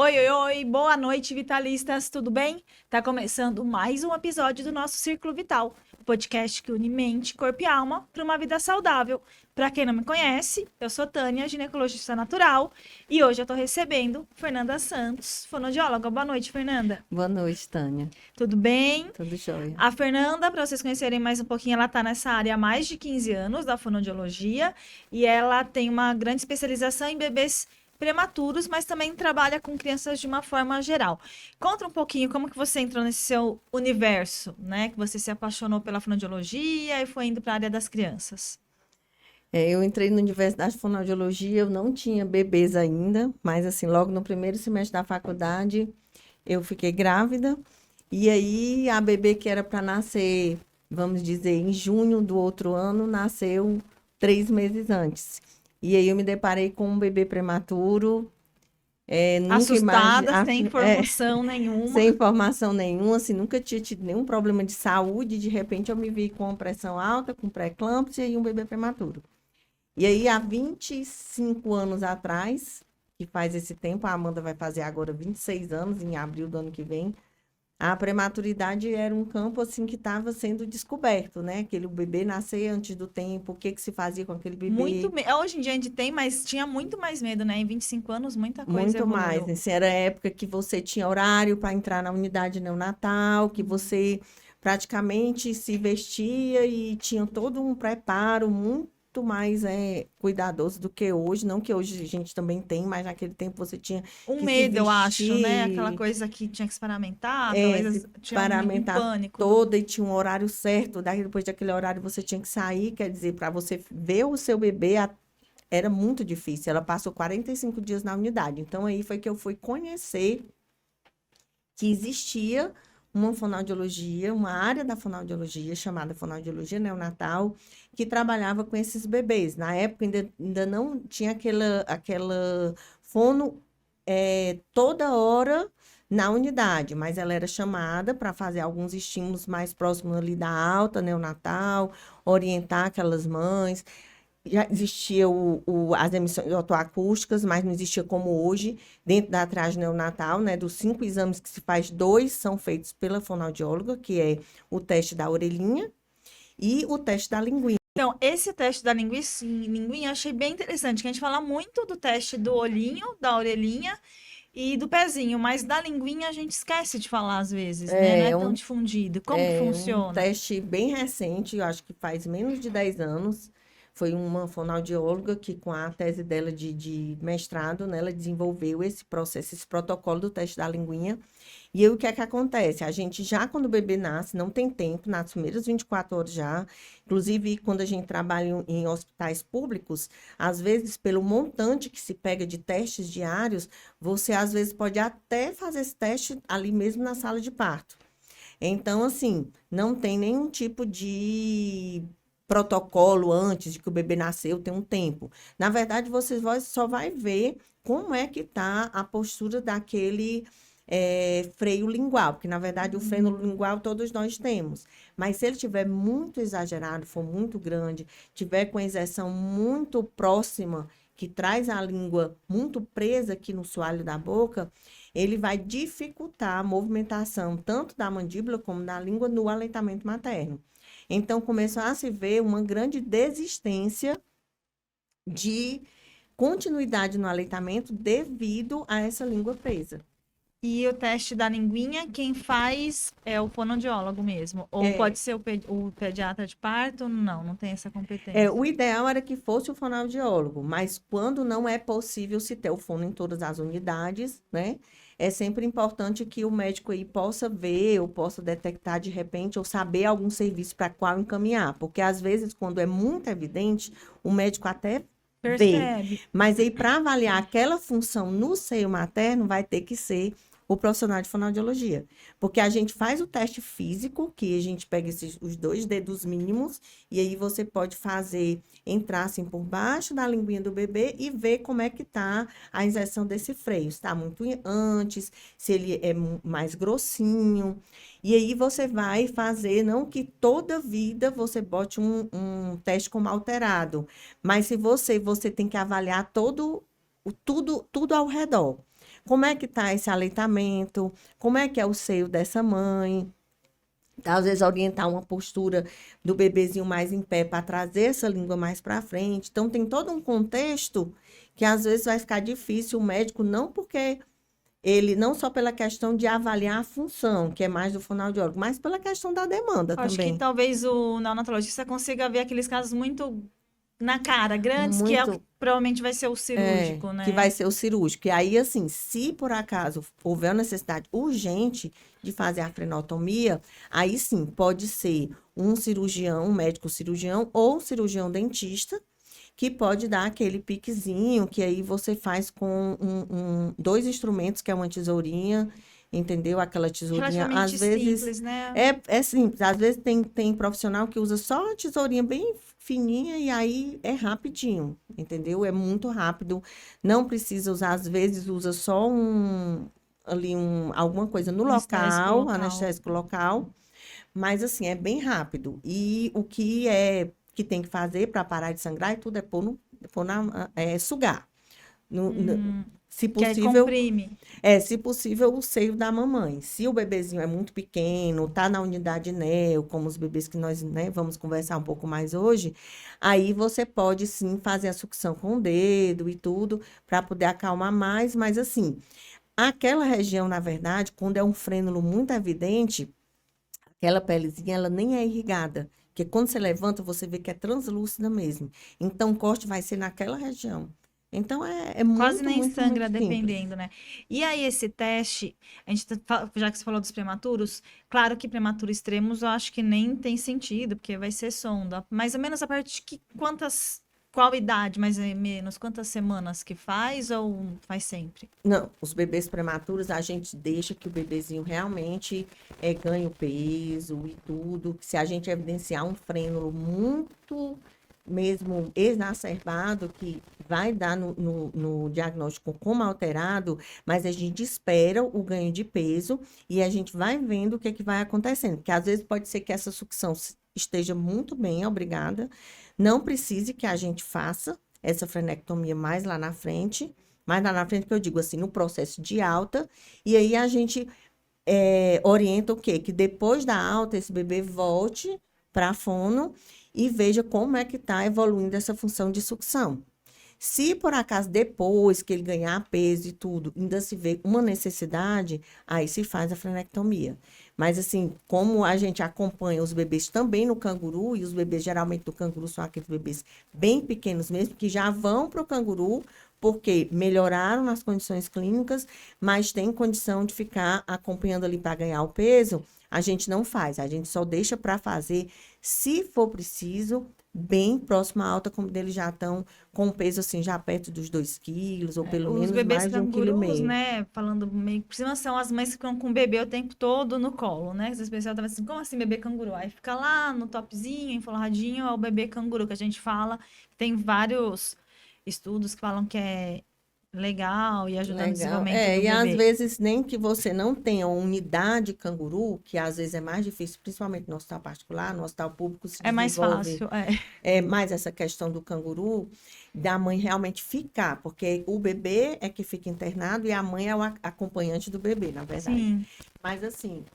Oi, oi, oi, boa noite, vitalistas, tudo bem? Tá começando mais um episódio do nosso Círculo Vital, o podcast que une mente, corpo e alma para uma vida saudável. Para quem não me conhece, eu sou Tânia, ginecologista natural, e hoje eu tô recebendo Fernanda Santos, fonoaudióloga. Boa noite, Fernanda. Boa noite, Tânia. Tudo bem? Tudo jóia? A Fernanda, para vocês conhecerem mais um pouquinho, ela está nessa área há mais de 15 anos da fonoaudiologia e ela tem uma grande especialização em bebês prematuros, mas também trabalha com crianças de uma forma geral. Conta um pouquinho como que você entrou nesse seu universo, né? Que você se apaixonou pela fonoaudiologia e foi indo para a área das crianças. Eu entrei na Universidade de Fonoaudiologia, eu não tinha bebês ainda, mas assim, logo no primeiro semestre da faculdade, eu fiquei grávida. E aí, a bebê que era para nascer, vamos dizer, em junho do outro ano, nasceu 3 meses antes. E aí, eu me deparei com um bebê prematuro, nunca Assustada, sem imaginei, informação nenhuma. sem informação nenhuma, assim, nunca tinha tido nenhum problema de saúde. De repente, eu me vi com pressão alta, com pré-eclâmpsia e um bebê prematuro. E aí, há 25 anos atrás, que faz esse tempo, a Amanda vai fazer agora 26 anos, em abril do ano que vem, a prematuridade era um campo, assim, que estava sendo descoberto, né? Aquele bebê nascer antes do tempo, o que que se fazia com aquele bebê. Hoje em dia a gente tem, mas tinha muito mais medo, né? Em 25 anos, muita coisa Muito mais, evoluiu. né? Assim, era a época que você tinha horário para entrar na unidade neonatal, que você praticamente se vestia e tinha todo um preparo muito mais cuidadoso do que hoje. Não que hoje a gente também tem, mas naquele tempo você tinha Um que se medo, eu acho, né? Aquela vestir, coisa que tinha que experimentar, talvez se tinha um paramentar pânico. toda e tinha um horário certo. Daí, depois daquele horário você tinha que sair, quer dizer, para você ver o seu bebê era muito difícil. Ela passou 45 dias na unidade. Então, aí foi que eu fui conhecer que existia uma fonoaudiologia, uma área da fonoaudiologia, chamada fonoaudiologia neonatal, que trabalhava com esses bebês. Na época, ainda não tinha aquela fono toda hora na unidade, mas ela era chamada para fazer alguns estímulos mais próximos ali da alta neonatal, orientar aquelas mães. Já existia as emissões otoacústicas, mas não existia como hoje, dentro da triagem neonatal, né? Dos 5 exames que se faz, 2 são feitos pela fonoaudióloga, que é o teste da orelhinha e o teste da linguinha. Então, esse teste da linguinha, eu achei bem interessante, que a gente fala muito do teste do olhinho, da orelhinha e do pezinho, mas da linguinha a gente esquece de falar às vezes, né? Não é É tão um, difundido. Como que um funciona? teste bem recente, eu acho que faz menos de 10 anos. Foi uma fonoaudióloga que, com a tese dela de mestrado, né, ela desenvolveu esse processo, esse protocolo do teste da linguinha. E aí, o que é que acontece? A gente já, quando o bebê nasce, não tem tempo, nas primeiras 24 horas já. Inclusive, quando a gente trabalha em hospitais públicos, às vezes, pelo montante que se pega de testes diários, você, às vezes, pode até fazer esse teste ali mesmo na sala de parto. Então, assim, não tem nenhum tipo de protocolo antes de que o bebê nasceu, tem um tempo. Na verdade, só vai ver como é que está a postura daquele freio lingual, porque, na verdade, o freio lingual todos nós temos. Mas se ele tiver muito exagerado, for muito grande, tiver com a injeção muito próxima, que traz a língua muito presa aqui no soalho da boca, ele vai dificultar a movimentação tanto da mandíbula como da língua no aleitamento materno. Então, começou a se ver uma grande desistência de continuidade no aleitamento devido a essa língua presa. E o teste da linguinha, quem faz é o fonoaudiólogo mesmo. Ou pode É, ser o pediatra de parto? Não, não tem essa competência. o ideal era que fosse o fonoaudiólogo, mas quando não é possível se ter o fono em todas as unidades, né? É sempre importante que o médico aí possa ver ou possa detectar de repente ou saber algum serviço para qual encaminhar, porque às vezes quando é muito evidente, o médico até vê, Percebe. mas aí para avaliar aquela função no seio materno vai ter que ser o profissional de fonoaudiologia, porque a gente faz o teste físico, que a gente pega os 2 dedos mínimos e aí você pode fazer, entrar assim por baixo da linguinha do bebê e ver como é que tá a injeção desse freio. Se está muito antes, se ele é mais grossinho. E aí você vai fazer, não que toda vida você bote um teste como alterado, mas se você tem que avaliar tudo ao redor. como é que está esse aleitamento, como é que é o seio dessa mãe. Às vezes orientar uma postura do bebezinho mais em pé para trazer essa língua mais para frente. Então, tem todo um contexto que às vezes vai ficar difícil o médico, não porque ele, não só pela questão de avaliar a função, que é mais do fonoaudiólogo, mas pela questão da demanda Acho que também. talvez o neonatologista consiga ver aqueles casos muito na cara, grandes, que é o que Muito provavelmente vai ser o cirúrgico, que né? vai ser o cirúrgico. E aí, assim, se por acaso houver uma necessidade urgente de fazer a frenotomia, aí sim, pode ser um cirurgião, um médico cirurgião ou um cirurgião dentista, que pode dar aquele piquezinho, que aí você faz com dois instrumentos, que é uma tesourinha, entendeu? Aquela tesourinha, às Relativamente vezes, simples, né? é simples. Às vezes tem profissional que usa só a tesourinha bem fininha e aí é rapidinho, entendeu? É muito rápido. Não precisa usar, às vezes usa só alguma coisa no Anestésico local, local. anestésico local, mas assim, é bem rápido. E o que tem que fazer para parar de sangrar e tudo é sugar. No- no- se Que aí possível, comprime. se possível, o seio da mamãe. Se o bebezinho é muito pequeno, tá na unidade NEO, como os bebês que nós, né, vamos conversar um pouco mais hoje, aí você pode sim fazer a sucção com o dedo e tudo, para poder acalmar mais, mas assim, aquela região, na verdade, quando é um frênulo muito evidente, aquela pelezinha, ela nem é irrigada. Porque quando você levanta, você vê que é translúcida mesmo. Então, o corte vai ser naquela região. Então, é Quase muito, nem muito, muito sangra, simples. dependendo, né? E aí, esse teste, a gente já que você falou dos prematuros, claro que prematuros extremos eu acho que nem tem sentido, porque vai ser sonda. Mais ou menos a partir de qual idade, mais ou menos, quantas semanas que faz ou faz sempre? Não, os bebês prematuros, a gente deixa que o bebezinho realmente ganhe o peso e tudo. Se a gente evidenciar um frênulo muito mesmo exacerbado, que vai dar no diagnóstico como alterado, mas a gente espera o ganho de peso e a gente vai vendo o que é que vai acontecendo. Porque às vezes pode ser que essa sucção esteja muito bem, obrigada. Não precise que a gente faça essa frenectomia mais lá na frente, que eu digo assim, no processo de alta, e aí a gente orienta o quê? Que depois da alta, esse bebê volte para a fono e veja como é que está evoluindo essa função de sucção. Se por acaso depois que ele ganhar peso e tudo, ainda se vê uma necessidade, aí se faz a frenectomia. Mas assim, como a gente acompanha os bebês também no canguru, e os bebês geralmente do canguru são aqueles bebês bem pequenos mesmo, que já vão para o canguru, porque melhoraram nas condições clínicas, mas tem condição de ficar acompanhando ali para ganhar o peso, a gente não faz, a gente só deixa para fazer, se for preciso, bem próximo à alta, como eles já estão com peso assim, já perto dos 2 quilos, ou pelo Os menos bebês mais de um quilo e cangurus, meio. né? Falando meio por cima, são as mães que ficam com o bebê o tempo todo no colo, né? Esse pessoal tava assim, como assim bebê canguru? Aí fica lá no topzinho, enforradinho, é o bebê canguru que a gente fala. Tem vários estudos que falam que é legal e ajuda no Legal. desenvolvimento do E às bebê. vezes nem que você não tenha uma unidade canguru, que às vezes é mais difícil, principalmente no hospital particular, no hospital público se É mais desenvolve fácil, é. mais essa questão do canguru, da mãe realmente ficar, porque o bebê é que fica internado e a mãe é o acompanhante do bebê, na verdade. Sim. Mas assim,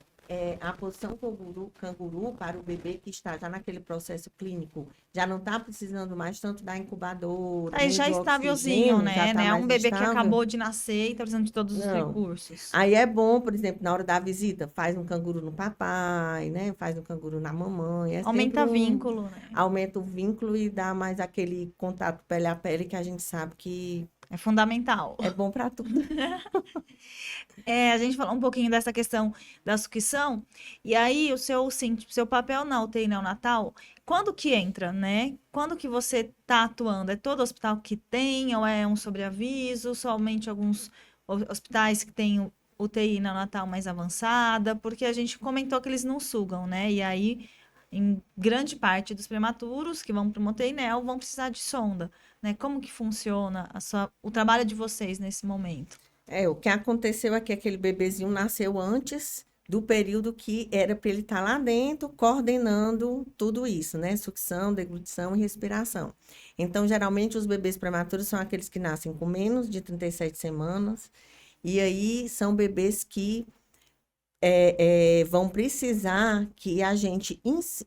a posição canguru para o bebê que está já naquele processo clínico, já não está precisando mais tanto da incubadora, Aí nem já do estávelzinho, oxigênio, já né? está Né? É um mais bebê que estável. acabou de nascer e tá precisando de todos os Não. recursos. Aí é bom, por exemplo, na hora da visita, faz um canguru no papai, né? Faz um canguru na mamãe. É sempre Aumenta vínculo, né? aumenta o vínculo e dá mais aquele contato pele a pele que a gente sabe que É fundamental. é bom para tudo. A gente falou um pouquinho dessa questão da sucção, e aí o seu, sim, tipo, seu papel na UTI neonatal, quando que entra, né? Quando que você tá atuando? É todo hospital que tem, ou é um sobreaviso, somente alguns hospitais que têm UTI neonatal mais avançada? Porque a gente comentou que eles não sugam, né? E aí, em grande parte dos prematuros que vão para o UTI neo vão precisar de sonda, né? Como que funciona o trabalho de vocês nesse momento? O que aconteceu é que aquele bebezinho nasceu antes do período que era para ele estar lá dentro, coordenando tudo isso, né? Sucção, deglutição e respiração. Então, geralmente, os bebês prematuros são aqueles que nascem com menos de 37 semanas. E aí são bebês que vão precisar que a gente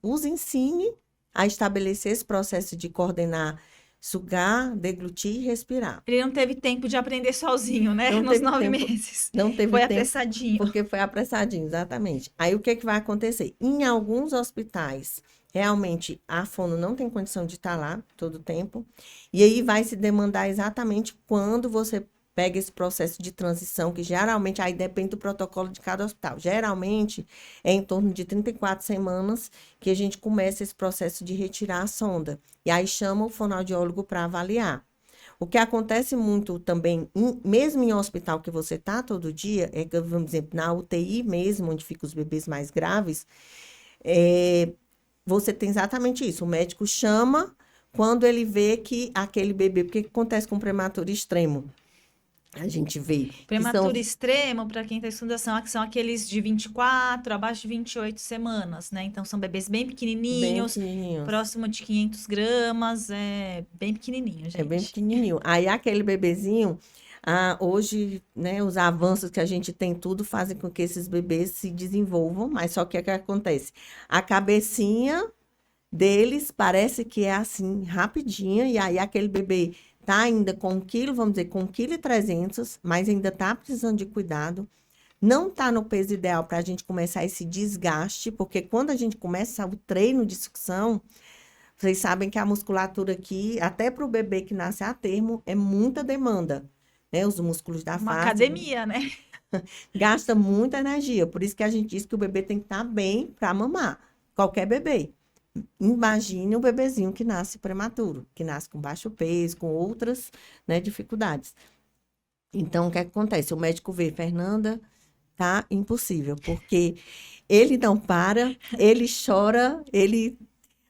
os ensine a estabelecer esse processo de coordenar, sugar, deglutir e respirar. Ele não teve tempo de aprender sozinho, né? Não Nos teve 9 tempo, meses. não teve Foi tempo, apressadinho. porque foi apressadinho, exatamente. Aí o que que vai acontecer? Em alguns hospitais, realmente a fono não tem condição de estar lá todo o tempo, e aí vai se demandar exatamente quando você pega esse processo de transição, que geralmente aí depende do protocolo de cada hospital. Geralmente é em torno de 34 semanas que a gente começa esse processo de retirar a sonda. E aí chama o fonoaudiólogo para avaliar. O que acontece muito também, mesmo em hospital que você está todo dia, é que, vamos dizer, na UTI mesmo, onde ficam os bebês mais graves, você tem exatamente isso. O médico chama quando ele vê que aquele bebê, porque que acontece com o prematuro extremo? A gente vê que são Prematuro extremo, para quem está estudando, são aqueles de 24, abaixo de 28 semanas, né? Então, são bebês bem bem pequenininhos, pequenininhos. próximo de 500 gramas, bem pequenininho, É bem gente. pequenininho. Aí aquele bebezinho, hoje, né, os avanços que a gente tem tudo fazem com que esses bebês se desenvolvam, mas só que o que acontece? A cabecinha deles parece que é assim, rapidinha, e aí aquele bebê tá ainda com 1 quilo, vamos dizer, com 1,3 kg, mas ainda tá precisando de cuidado. Não tá no peso ideal para a gente começar esse desgaste, porque quando a gente começa o treino de sucção, vocês sabem que a musculatura aqui, até para o bebê que nasce a termo, é muita demanda, né? Os músculos da Uma face academia, né? gasta muita energia. Por isso que a gente diz que o bebê tem que estar bem para mamar. Qualquer bebê. Imagine o bebezinho que nasce prematuro, que nasce com baixo peso, com outras, né, dificuldades. Então, o que acontece? O médico vê, Fernanda, tá impossível, porque ele não para, ele chora, ele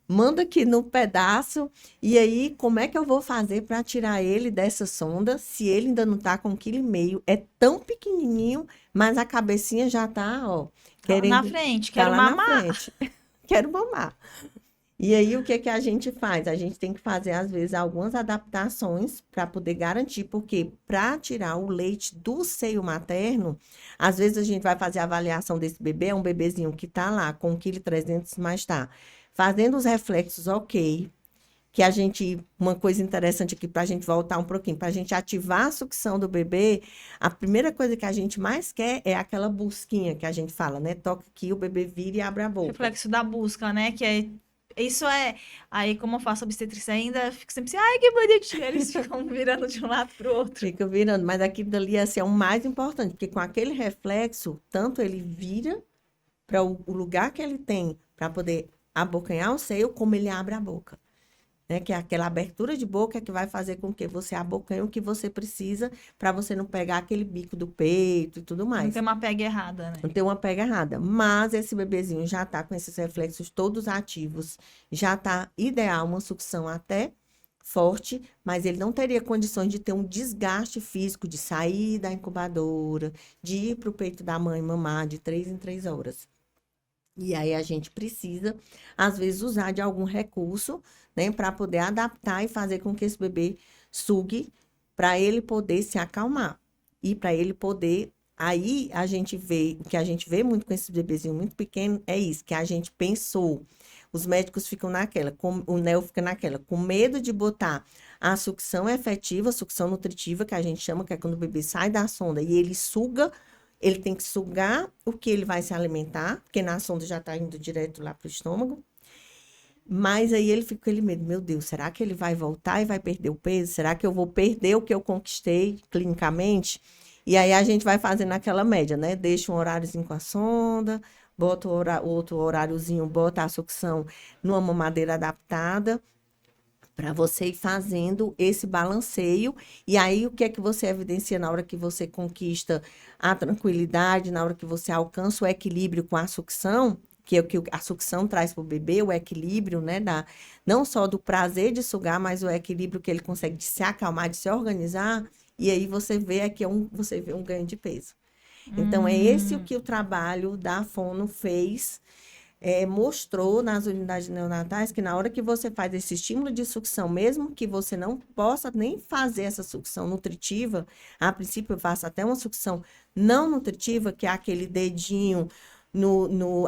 manda aqui no pedaço, e aí como é que eu vou fazer para tirar ele dessa sonda, se ele ainda não tá com 1,5 kg? É tão pequenininho, mas a cabecinha já tá, ó, Tá lá na querendo, frente, tá quero lá na mamar. frente. Quero mamar. E aí, o que que a gente faz? A gente tem que fazer, às vezes, algumas adaptações para poder garantir, porque para tirar o leite do seio materno, às vezes a gente vai fazer a avaliação desse bebê, é um bebezinho que está lá com 1,3 kg, mas está fazendo os reflexos ok, que a gente, uma coisa interessante aqui para a gente voltar um pouquinho, para a gente ativar a sucção do bebê, a primeira coisa que a gente mais quer é aquela busquinha que a gente fala, né? Toca aqui, o bebê vira e abre a boca. Reflexo da busca, né? Isso é. Aí, como eu faço obstetrícia ainda, eu fico sempre assim, ai, que bonitinho. Eles ficam virando de um lado pro outro. Fica virando, mas aquilo dali assim, é o mais importante, porque com aquele reflexo, tanto ele vira para o lugar que ele tem para poder abocanhar o seio, como ele abre a boca. Né? Que é aquela abertura de boca que vai fazer com que você abocanhe o que você precisa para você não pegar aquele bico do peito e tudo Não mais. tem uma pega errada, né? Não tem uma pega errada. Mas esse bebezinho já está com esses reflexos todos ativos, já está ideal, uma sucção até forte, mas ele não teria condições de ter um desgaste físico, de sair da incubadora, de ir para o peito da mãe mamar de 3 em 3 horas. E aí a gente precisa, às vezes, usar de algum recurso, né, para poder adaptar e fazer com que esse bebê sugue, para ele poder se acalmar. E para ele poder. Aí a gente vê, o que a gente vê muito com esse bebezinho muito pequeno é isso, que a gente pensou. Os médicos ficam naquela, o neo fica naquela, com medo de botar a sucção efetiva, a sucção nutritiva, que a gente chama, que é quando o bebê sai da sonda e ele suga. Ele tem que sugar o que ele vai se alimentar, porque na sonda já está indo direto lá para o estômago. Mas aí ele fica com aquele medo, meu Deus, será que ele vai voltar e vai perder o peso? Será que eu vou perder o que eu conquistei clinicamente? E aí a gente vai fazendo aquela média, né? Deixa um horáriozinho com a sonda, bota outro horáriozinho, bota a sucção numa mamadeira adaptada, para você ir fazendo esse balanceio. E aí, o que é que você evidencia na hora que você conquista a tranquilidade, na hora que você alcança o equilíbrio com a sucção, que é o que a sucção traz para o bebê, o equilíbrio, né, não só do prazer de sugar, mas o equilíbrio que ele consegue de se acalmar, de se organizar, e aí você vê aqui você vê um ganho de peso. Então, é esse o que o trabalho da Fono fez mostrou nas unidades neonatais que na hora que você faz esse estímulo de sucção, mesmo que você não possa nem fazer essa sucção nutritiva, a princípio eu faço até uma sucção não nutritiva, que é aquele dedinho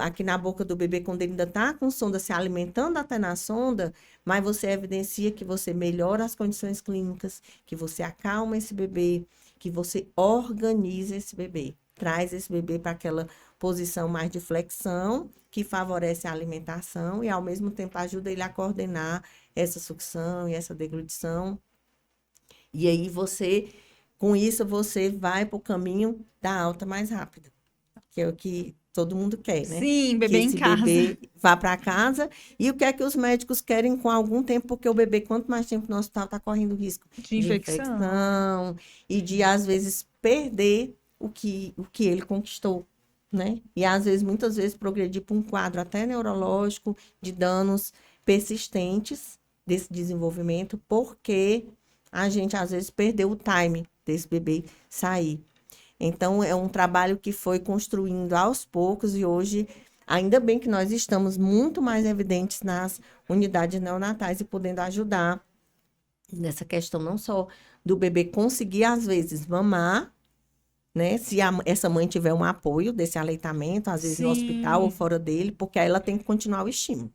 aqui na boca do bebê, quando ele ainda está com sonda, se alimentando até na sonda, mas você evidencia que você melhora as condições clínicas, que você acalma esse bebê, que você organiza esse bebê, traz esse bebê para aquela posição mais de flexão, que favorece a alimentação e, ao mesmo tempo, ajuda ele a coordenar essa sucção e essa deglutição. E aí, com isso, você vai para o caminho da alta mais rápida, que é o que todo mundo quer, né? Sim, Que bebê em esse casa. bebê vá para casa. E o que é que os médicos querem com algum tempo? Porque o bebê, quanto mais tempo no hospital, está correndo risco De de infecção. infecção e de, às vezes, perder o que ele conquistou, né? E, às vezes, muitas vezes, progredir para um quadro até neurológico de danos persistentes desse desenvolvimento, porque a gente, às vezes, perdeu o time desse bebê sair. Então, é um trabalho que foi construindo aos poucos e hoje, ainda bem que nós estamos muito mais evidentes nas unidades neonatais e podendo ajudar nessa questão não só do bebê conseguir, às vezes, mamar, né? Se essa mãe tiver um apoio desse aleitamento, às vezes no hospital ou Sim. fora dele, porque aí ela tem que continuar o estímulo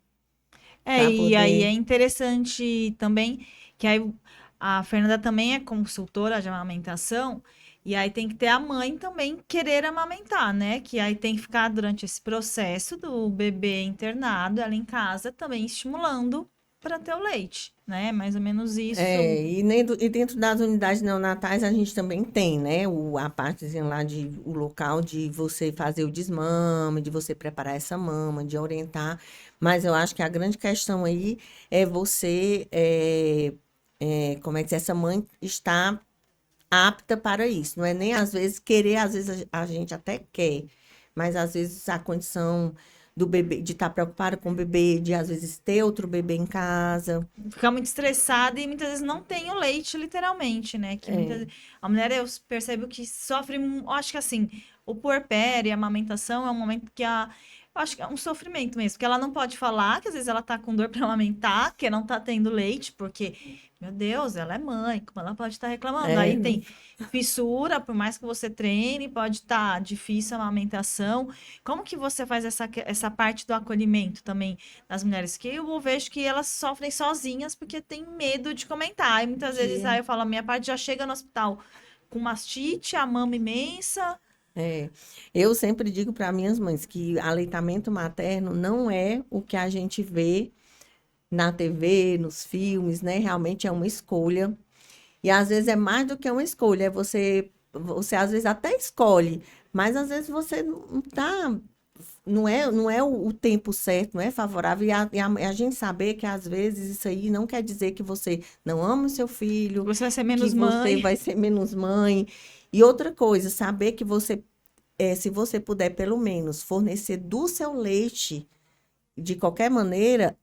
para E aí é poder. interessante também que aí a Fernanda também é consultora de amamentação, e aí tem que ter a mãe também querer amamentar, né? Que aí tem que ficar durante esse processo do bebê internado, ela em casa também estimulando para ter o leite, né? Mais ou menos isso. E dentro das unidades neonatais a gente também tem, né, a partezinha lá o local de você fazer o desmame, de você preparar essa mama, de orientar. Mas eu acho que a grande questão aí é como é que essa mãe está apta para isso. Não é nem às vezes querer, às vezes a gente até quer, mas às vezes a condição do bebê, de estar preocupada com o bebê, de às vezes ter outro bebê em casa. Ficar muito estressada e muitas vezes não tem o leite, literalmente, né? Que É, a mulher, eu percebo que sofre, eu acho que assim, o puerpério e a amamentação é um momento que eu acho que é um sofrimento mesmo, porque ela não pode falar, que às vezes ela tá com dor para amamentar, que não tá tendo leite, porque, meu Deus, ela é mãe, como ela pode estar reclamando? Aí não. tem fissura, por mais que você treine, pode estar difícil a amamentação. Como que você faz essa parte do acolhimento também das mulheres? Que eu vejo que elas sofrem sozinhas porque tem medo de comentar. E muitas vezes aí eu falo, a minha parte já chega no hospital com mastite, a mama imensa. É, eu sempre digo para minhas mães que aleitamento materno não é o que a gente vê na TV, nos filmes, né? Realmente é uma escolha. E às vezes é mais do que uma escolha, você às vezes até escolhe, mas às vezes você não tá, não é o tempo certo, não é favorável. E a gente saber que às vezes isso aí não quer dizer que você não ama o seu filho, Você vai ser que menos você mãe. vai ser menos mãe. E outra coisa, saber que se você puder, pelo menos, fornecer do seu leite, de qualquer maneira,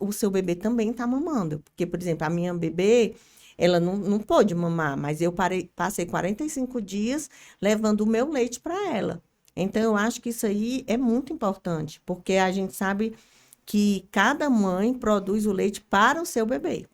o seu bebê também está mamando. Porque, por exemplo, a minha bebê, ela não pôde mamar, mas eu passei 45 dias levando o meu leite para ela. Então, eu acho que isso aí é muito importante, porque a gente sabe que cada mãe produz o leite para o seu bebê.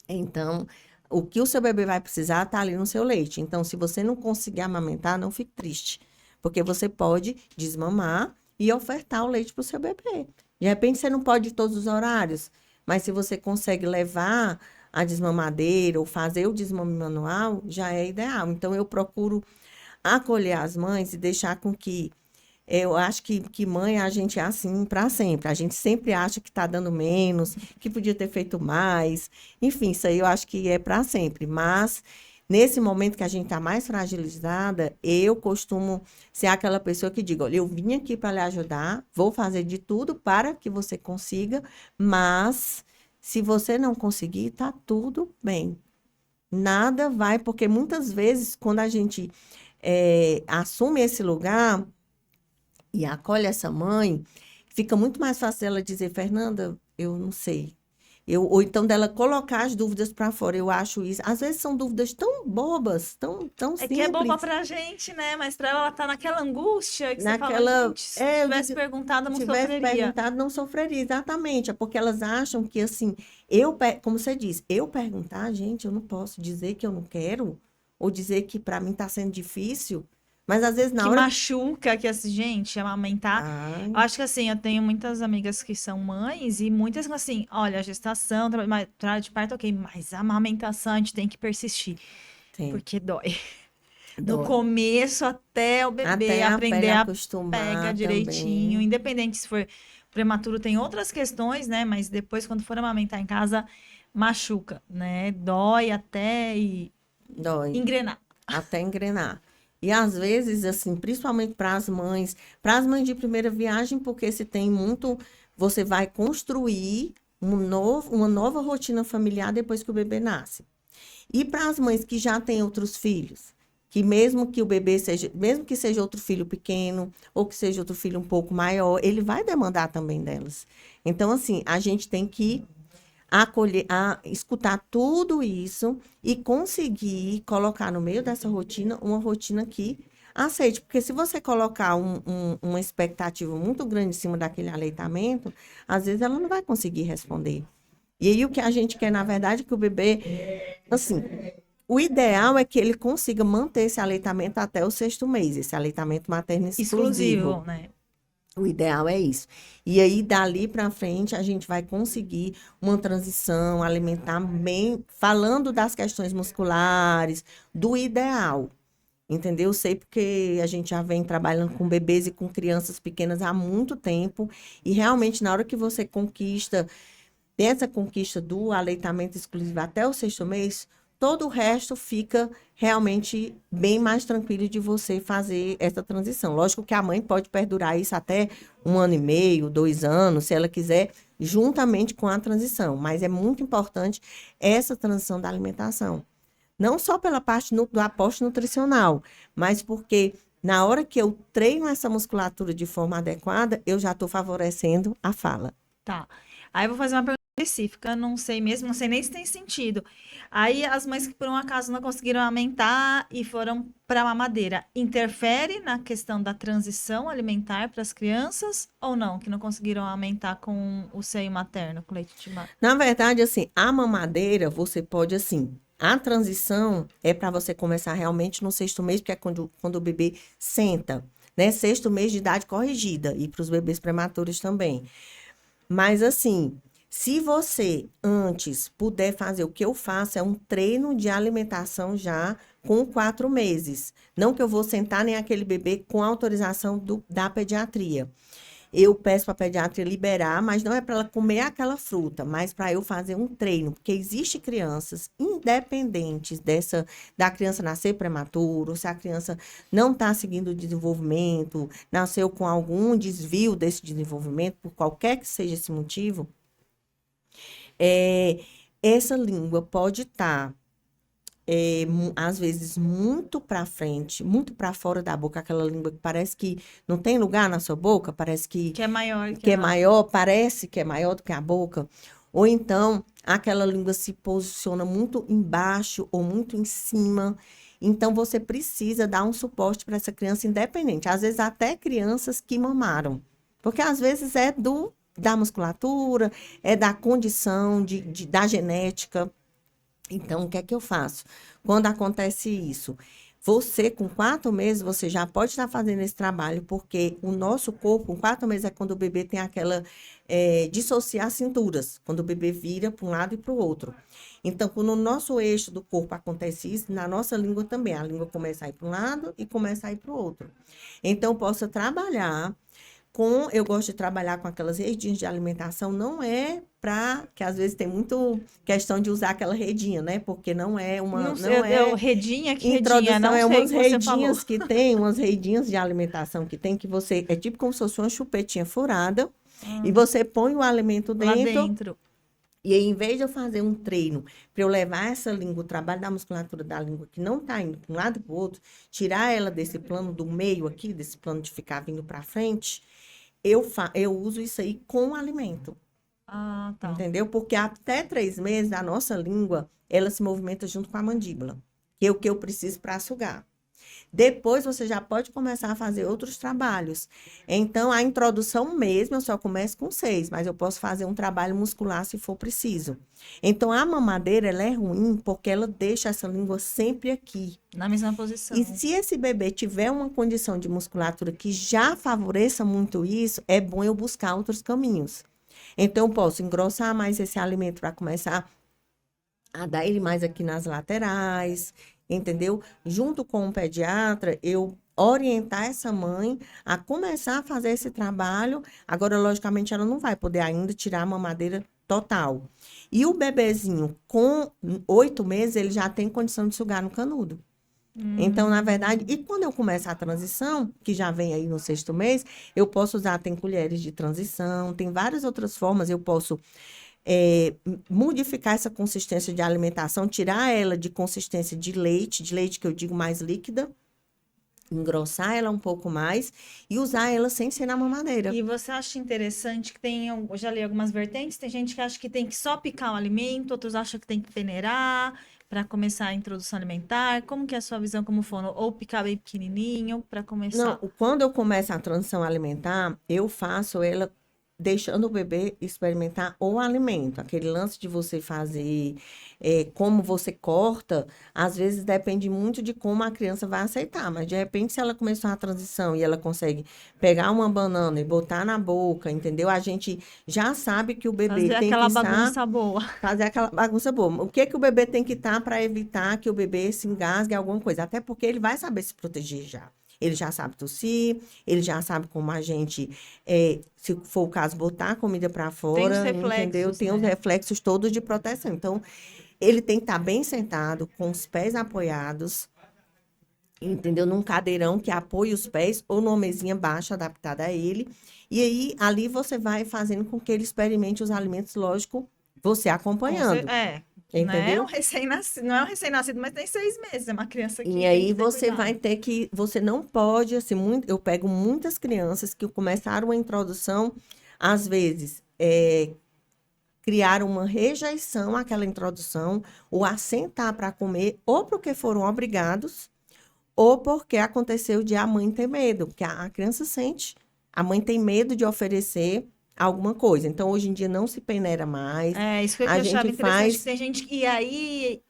Então, o que o seu bebê vai precisar está ali no seu leite. Então, se você não conseguir amamentar, não fique triste, porque você pode desmamar e ofertar o leite para o seu bebê. De repente, você não pode ir todos os horários, mas se você consegue levar a desmamadeira ou fazer o desmame manual, já é ideal. Então, eu procuro acolher as mães e deixar com que eu acho que mãe, a gente é assim para sempre. A gente sempre acha que está dando menos, que podia ter feito mais. Enfim, isso aí eu acho que é para sempre. Mas, nesse momento que a gente está mais fragilizada, eu costumo ser aquela pessoa que digo, olha, eu vim aqui para lhe ajudar, vou fazer de tudo para que você consiga, mas se você não conseguir, tá tudo bem. Nada vai, porque muitas vezes, quando a gente assume esse lugar e acolhe essa mãe, fica muito mais fácil ela dizer, Fernanda, eu não sei. Ou então dela colocar as dúvidas para fora. Eu acho isso. Às vezes são dúvidas tão bobas, tão É que é boba simples. pra gente, né? Mas pra ela tá naquela angústia que você fala, Naquela. gente, se É, eu tivesse digo, perguntado, eu não tivesse sofreria. perguntado, não sofreria, exatamente. É porque elas acham que, assim, como você diz, eu perguntar, gente, eu não posso dizer que eu não quero, ou dizer que para mim está sendo difícil, mas às vezes na Que hora. machuca, que assim, gente, amamentar. Eu Ai, acho que assim, eu tenho muitas amigas que são mães e muitas assim, olha, a gestação, trabalho de parto, ok, mas a amamentação a gente tem que persistir, tem, porque dói. No dói. começo, até o bebê Até a pele aprender a pega acostumar direitinho, também, independente se for prematuro, tem outras questões, né? Mas depois, quando for amamentar em casa, machuca, né? Dói até dói. engrenar. Até engrenar. E às vezes, assim, principalmente para as mães de primeira viagem, porque se tem muito, você vai construir uma nova rotina familiar depois que o bebê nasce. E para as mães que já têm outros filhos, que mesmo que o bebê seja, mesmo que seja outro filho pequeno, ou que seja outro filho um pouco maior, ele vai demandar também delas. Então, assim, a gente tem que escutar tudo isso e conseguir colocar no meio dessa rotina uma rotina que aceite. Porque se você colocar uma expectativa muito grande em cima daquele aleitamento, às vezes ela não vai conseguir responder. E aí o que a gente quer, na verdade, é que o bebê, assim, o ideal é que ele consiga manter esse aleitamento até o sexto mês, esse aleitamento materno exclusivo. Exclusivo, né? O ideal é isso. E aí, dali para frente, a gente vai conseguir uma transição alimentar bem, falando das questões musculares, do ideal. Entendeu? Sei porque a gente já vem trabalhando com bebês e com crianças pequenas há muito tempo. E realmente, na hora que você conquista dessa conquista do aleitamento exclusivo até o sexto mês, todo o resto fica realmente bem mais tranquilo de você fazer essa transição. Lógico que a mãe pode perdurar isso até 1 ano e meio, 2 anos, se ela quiser, juntamente com a transição. Mas é muito importante essa transição da alimentação. Não só pela parte do aporte nutricional, mas porque na hora que eu treino essa musculatura de forma adequada, eu já estou favorecendo a fala. Tá. Aí eu vou fazer uma pergunta específica, não sei mesmo, não sei nem se tem sentido. Aí as mães que por um acaso não conseguiram amamentar e foram para a mamadeira, interfere na questão da transição alimentar para as crianças ou não? Que não conseguiram amamentar com o seio materno, com leite de materno? Na verdade, assim, a mamadeira, você pode, assim, a transição é para você começar realmente no sexto mês, porque é quando o bebê senta, né? Sexto mês de idade corrigida, e para os bebês prematuros também. Mas, assim, se você antes puder fazer o que eu faço, é um treino de alimentação já com 4 meses. Não que eu vou sentar nem aquele bebê com autorização da pediatria. Eu peço para a pediatra liberar, mas não é para ela comer aquela fruta, mas para eu fazer um treino, porque existe crianças independentes da criança nascer prematuro, se a criança não está seguindo o desenvolvimento, nasceu com algum desvio desse desenvolvimento, por qualquer que seja esse motivo, é, essa língua pode estar às vezes muito para frente, muito para fora da boca, aquela língua que parece que não tem lugar na sua boca, parece Que é maior que que é a. maior, parece que é maior do que a boca, ou então aquela língua se posiciona muito embaixo ou muito em cima. Então você precisa dar um suporte para essa criança independente, às vezes até crianças que mamaram, porque às vezes é da musculatura, é da condição da genética. Então, o que é que eu faço? Quando acontece isso, você, com 4 meses, você já pode estar fazendo esse trabalho, porque o nosso corpo, com 4 meses, é quando o bebê tem aquela dissociar cinturas, quando o bebê vira para um lado e para o outro. Então, quando o nosso eixo do corpo acontece isso, na nossa língua também, a língua começa a ir para um lado e começa a ir para o outro. Então, eu posso trabalhar eu gosto de trabalhar com aquelas redinhas de alimentação, não é para, que às vezes tem muito questão de usar aquela redinha, né? Porque não é uma, Não sei, não é redinha, que redinha, introdução, não é sei o umas que você falou. redinhas que tem, umas redinhas de alimentação que tem, que você, é tipo como se fosse uma chupetinha furada, e você põe o alimento Lá dentro, dentro. e aí, em vez de eu fazer um treino para eu levar essa língua, o trabalho da musculatura da língua que não está indo para um lado e para o outro, tirar ela desse plano do meio aqui, desse plano de ficar vindo para frente, eu uso isso aí com o alimento. Ah, tá. Entendeu? Porque até 3 meses a nossa língua, ela se movimenta junto com a mandíbula, que é o que eu preciso para sugar. Depois você já pode começar a fazer outros trabalhos. Então, a introdução mesmo, eu só começo com 6, mas eu posso fazer um trabalho muscular se for preciso. Então, a mamadeira, ela é ruim porque ela deixa essa língua sempre aqui. Na mesma posição. E se esse bebê tiver uma condição de musculatura que já favoreça muito isso, é bom eu buscar outros caminhos. Então, eu posso engrossar mais esse alimento para começar a dar ele mais aqui nas laterais, entendeu? Junto com o pediatra, eu orientar essa mãe a começar a fazer esse trabalho. Agora, logicamente, ela não vai poder ainda tirar a mamadeira total. E o bebezinho com 8 meses, ele já tem condição de sugar no canudo. Então, na verdade, e quando eu começo a transição, que já vem aí no 6º mês, eu posso usar, tem colheres de transição, tem várias outras formas, eu posso modificar essa consistência de alimentação, tirar ela de consistência de leite que eu digo mais líquida, engrossar ela um pouco mais e usar ela sem ser na mamadeira. E você acha interessante que tem, eu já li algumas vertentes, tem gente que acha que tem que só picar o alimento, outros acham que tem que peneirar para começar a introdução alimentar. Como que é a sua visão como fono? Ou picar bem pequenininho para começar? Não, quando eu começo a transição alimentar, eu faço ela deixando o bebê experimentar o alimento. Aquele lance de você fazer, como você corta, às vezes depende muito de como a criança vai aceitar. Mas, de repente, se ela começar a transição e ela consegue pegar uma banana e botar na boca, entendeu? A gente já sabe que o bebê Fazer tem aquela que estar... bagunça boa. Fazer aquela bagunça boa. O que que o bebê tem que estar para evitar que o bebê se engasgue alguma coisa? Até porque ele vai saber se proteger já. Ele já sabe tossir, ele já sabe como a gente, se for o caso, botar a comida para Tem os fora, entendeu? reflexos, Tem os né? reflexos todos de proteção. Então, ele tem que estar bem sentado, com os pés apoiados, entendeu? Num cadeirão que apoie os pés ou numa mesinha baixa adaptada a ele. E aí, ali você vai fazendo com que ele experimente os alimentos, lógico, você acompanhando, Né? entendeu? Não é um recém-nascido, mas tem 6 meses. É uma criança que E tem aí que ter você vai cuidado. ter que, você não pode, assim, eu pego muitas crianças que começaram a introdução, às vezes, criaram uma rejeição àquela introdução, ou a sentar para comer, ou porque foram obrigados, ou porque aconteceu de a mãe ter medo, porque a criança sente, a mãe tem medo de oferecer alguma coisa. Então, hoje em dia, não se peneira mais, É, isso que a eu achava gente interessante, que faz. tem gente que... E aí,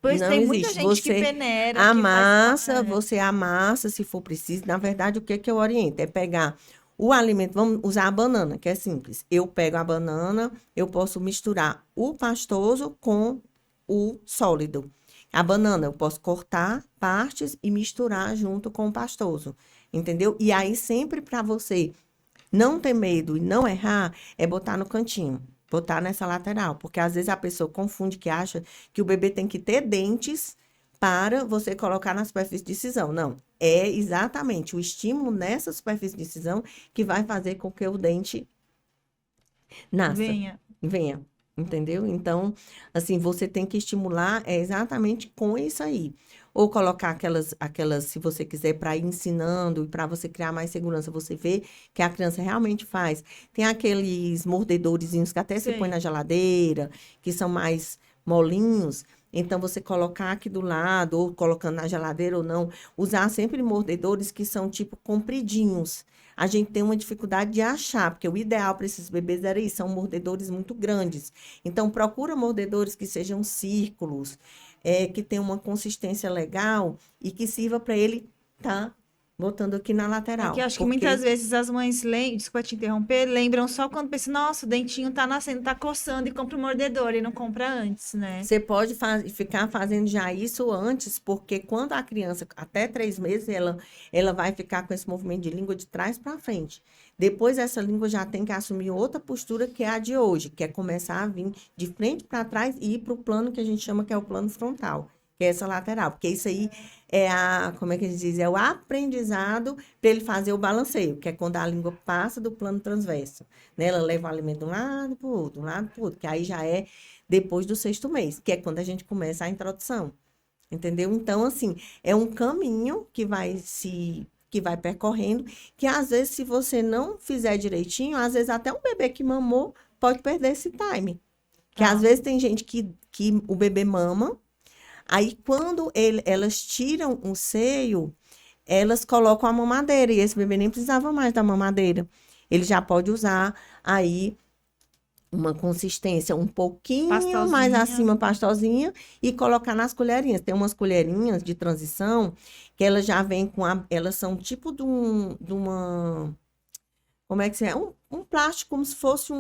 pois Não tem muita existe. gente que Você peneira, que faz... amassa, você amassa se for preciso. Na verdade, o que que eu oriento? É pegar o alimento, vamos usar a banana, que é simples. Eu pego a banana, eu posso misturar o pastoso com o sólido. A banana, eu posso cortar partes e misturar junto com o pastoso, entendeu? E aí, sempre para você não ter medo e não errar, é botar no cantinho, botar nessa lateral, porque às vezes a pessoa confunde que acha que o bebê tem que ter dentes para você colocar na superfície de incisão. Não, é exatamente o estímulo nessa superfície de incisão que vai fazer com que o dente nasça, Venha. venha, entendeu? Então, assim, você tem que estimular exatamente com isso aí. Ou colocar aquelas, se você quiser, para ir ensinando e para você criar mais segurança, você vê que a criança realmente faz. Tem aqueles mordedorzinhos que até se põe Sei. na geladeira, que são mais molinhos. Então, você colocar aqui do lado, ou colocando na geladeira ou não, usar sempre mordedores que são tipo compridinhos. A gente tem uma dificuldade de achar, porque o ideal para esses bebês era isso, são mordedores muito grandes. Então, procura mordedores que sejam círculos, que tenham uma consistência legal e que sirva para ele estar botando aqui na É que eu lateral. acho que muitas Porque vezes as mães desculpa te interromper, lembram só quando pensam, nossa, o dentinho tá nascendo, tá coçando e compra o mordedor e não compra antes, né? você pode ficar fazendo já isso antes, porque quando a criança, até 3 meses, ela vai ficar com esse movimento de língua de trás para frente. Depois, essa língua já tem que assumir outra postura, que é a de hoje, que é começar a vir de frente para trás e ir para o plano que a gente chama que é o plano frontal, que é essa lateral. Porque isso aí como é que a gente diz? É o aprendizado para ele fazer o balanceio, que é quando a língua passa do plano transverso, né? Ela leva o alimento de um lado para o outro, de um lado para o outro, que aí já é depois do 6º mês, que é quando a gente começa a introdução, entendeu? Então, assim, é um caminho que vai percorrendo, que às vezes, se você não fizer direitinho, às vezes até um bebê que mamou pode perder esse time. Que Tá. às vezes tem gente que o bebê mama, aí quando elas tiram o seio, elas colocam a mamadeira, e esse bebê nem precisava mais da mamadeira. Ele já pode usar aí uma consistência um pouquinho mais Pastosinha. acima, pastosinha, e colocar nas colherinhas. Tem umas colherinhas de transição que elas já vêm elas são tipo de uma, como é que se é? Um plástico, como se fosse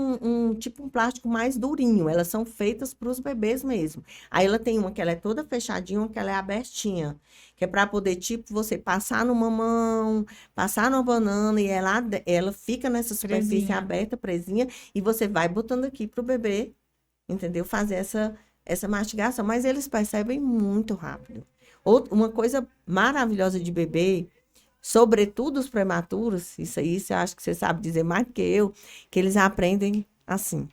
tipo um plástico mais durinho. Elas são feitas para os bebês mesmo. Aí ela tem uma que ela é toda fechadinha, uma que ela é abertinha. Que é para poder, tipo, você passar no mamão, passar numa banana, e ela fica nessa superfície Presinha. aberta, presinha, e você vai botando aqui pro bebê, entendeu? Fazer essa mastigação. Mas eles percebem muito rápido. Uma coisa maravilhosa de bebê, sobretudo os prematuros, isso aí eu acho que você sabe dizer mais do que eu, que eles aprendem assim.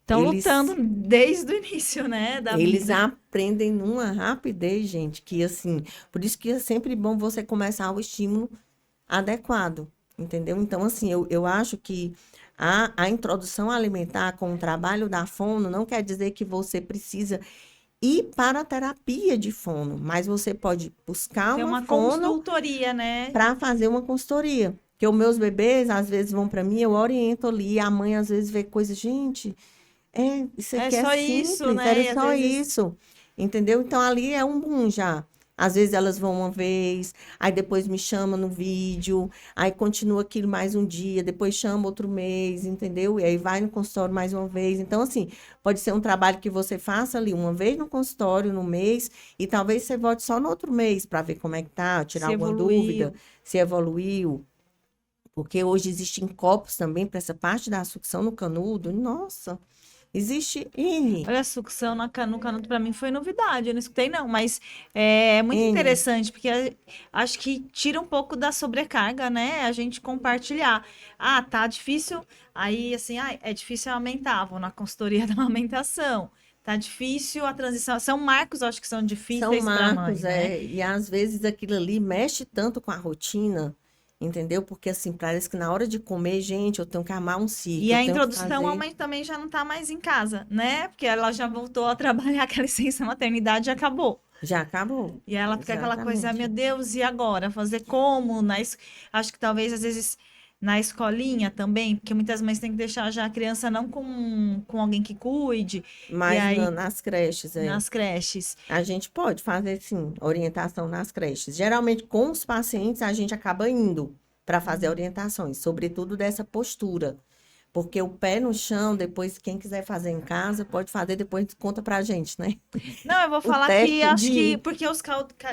Estão Eles, lutando desde o início, né, da eles vida. aprendem numa rapidez, gente, que assim, por isso que é sempre bom você começar o estímulo adequado, entendeu? Então, assim, eu acho que a introdução alimentar com o trabalho da fono não quer dizer que você precisa ir para a terapia de fono, mas você pode buscar Tem uma uma fono consultoria, né? para fazer uma consultoria. Porque os meus bebês, às vezes, vão para mim, eu oriento ali, a mãe, às vezes, vê coisas, gente, isso É aqui é só isso, simples, era né? E às só vezes isso, entendeu? Então, ali é um boom já. Às vezes elas vão uma vez, aí depois me chama no vídeo, aí continua aquilo mais um dia, depois chama outro mês, entendeu? E aí vai no consultório mais uma vez. Então, assim, pode ser um trabalho que você faça ali uma vez no consultório, no mês, e talvez você volte só no outro mês para ver como é que tá, tirar se alguma dúvida, evoluiu. se evoluiu. Porque hoje existem copos também para essa parte da sucção no canudo. Nossa, existe N, Olha, a sucção no canudo para mim foi novidade, eu não escutei não, mas é muito N. interessante, porque acho que tira um pouco da sobrecarga, né? A gente compartilhar. Ah, tá difícil, aí assim, ah, é difícil aumentar, vou na consultoria da amamentação. Tá difícil a transição, são marcos, eu acho que são São difíceis para a mãe, marcos, né? e às vezes aquilo ali mexe tanto com a rotina, entendeu? Porque assim, parece que na hora de comer, gente, eu tenho que armar um E ciclo, eu a tenho que introdução, a fazer. mãe também já não tá mais em casa, né? Porque ela já voltou a trabalhar, que a licença maternidade já acabou. Já acabou. E ela fica aquela coisa, meu Exatamente. Deus, e agora? Fazer como? Acho que talvez, às vezes, na escolinha também, porque muitas mães têm que deixar já a criança não com alguém que cuide, e Mas aí nas creches, nas creches. a gente pode fazer, sim, orientação nas creches. Geralmente, com os pacientes, a gente acaba indo para fazer orientações, sobretudo dessa postura. Porque o pé no chão, depois, quem quiser fazer em casa, pode fazer, depois conta pra gente, né? Não, eu vou O falar que teste acho que, de. porque os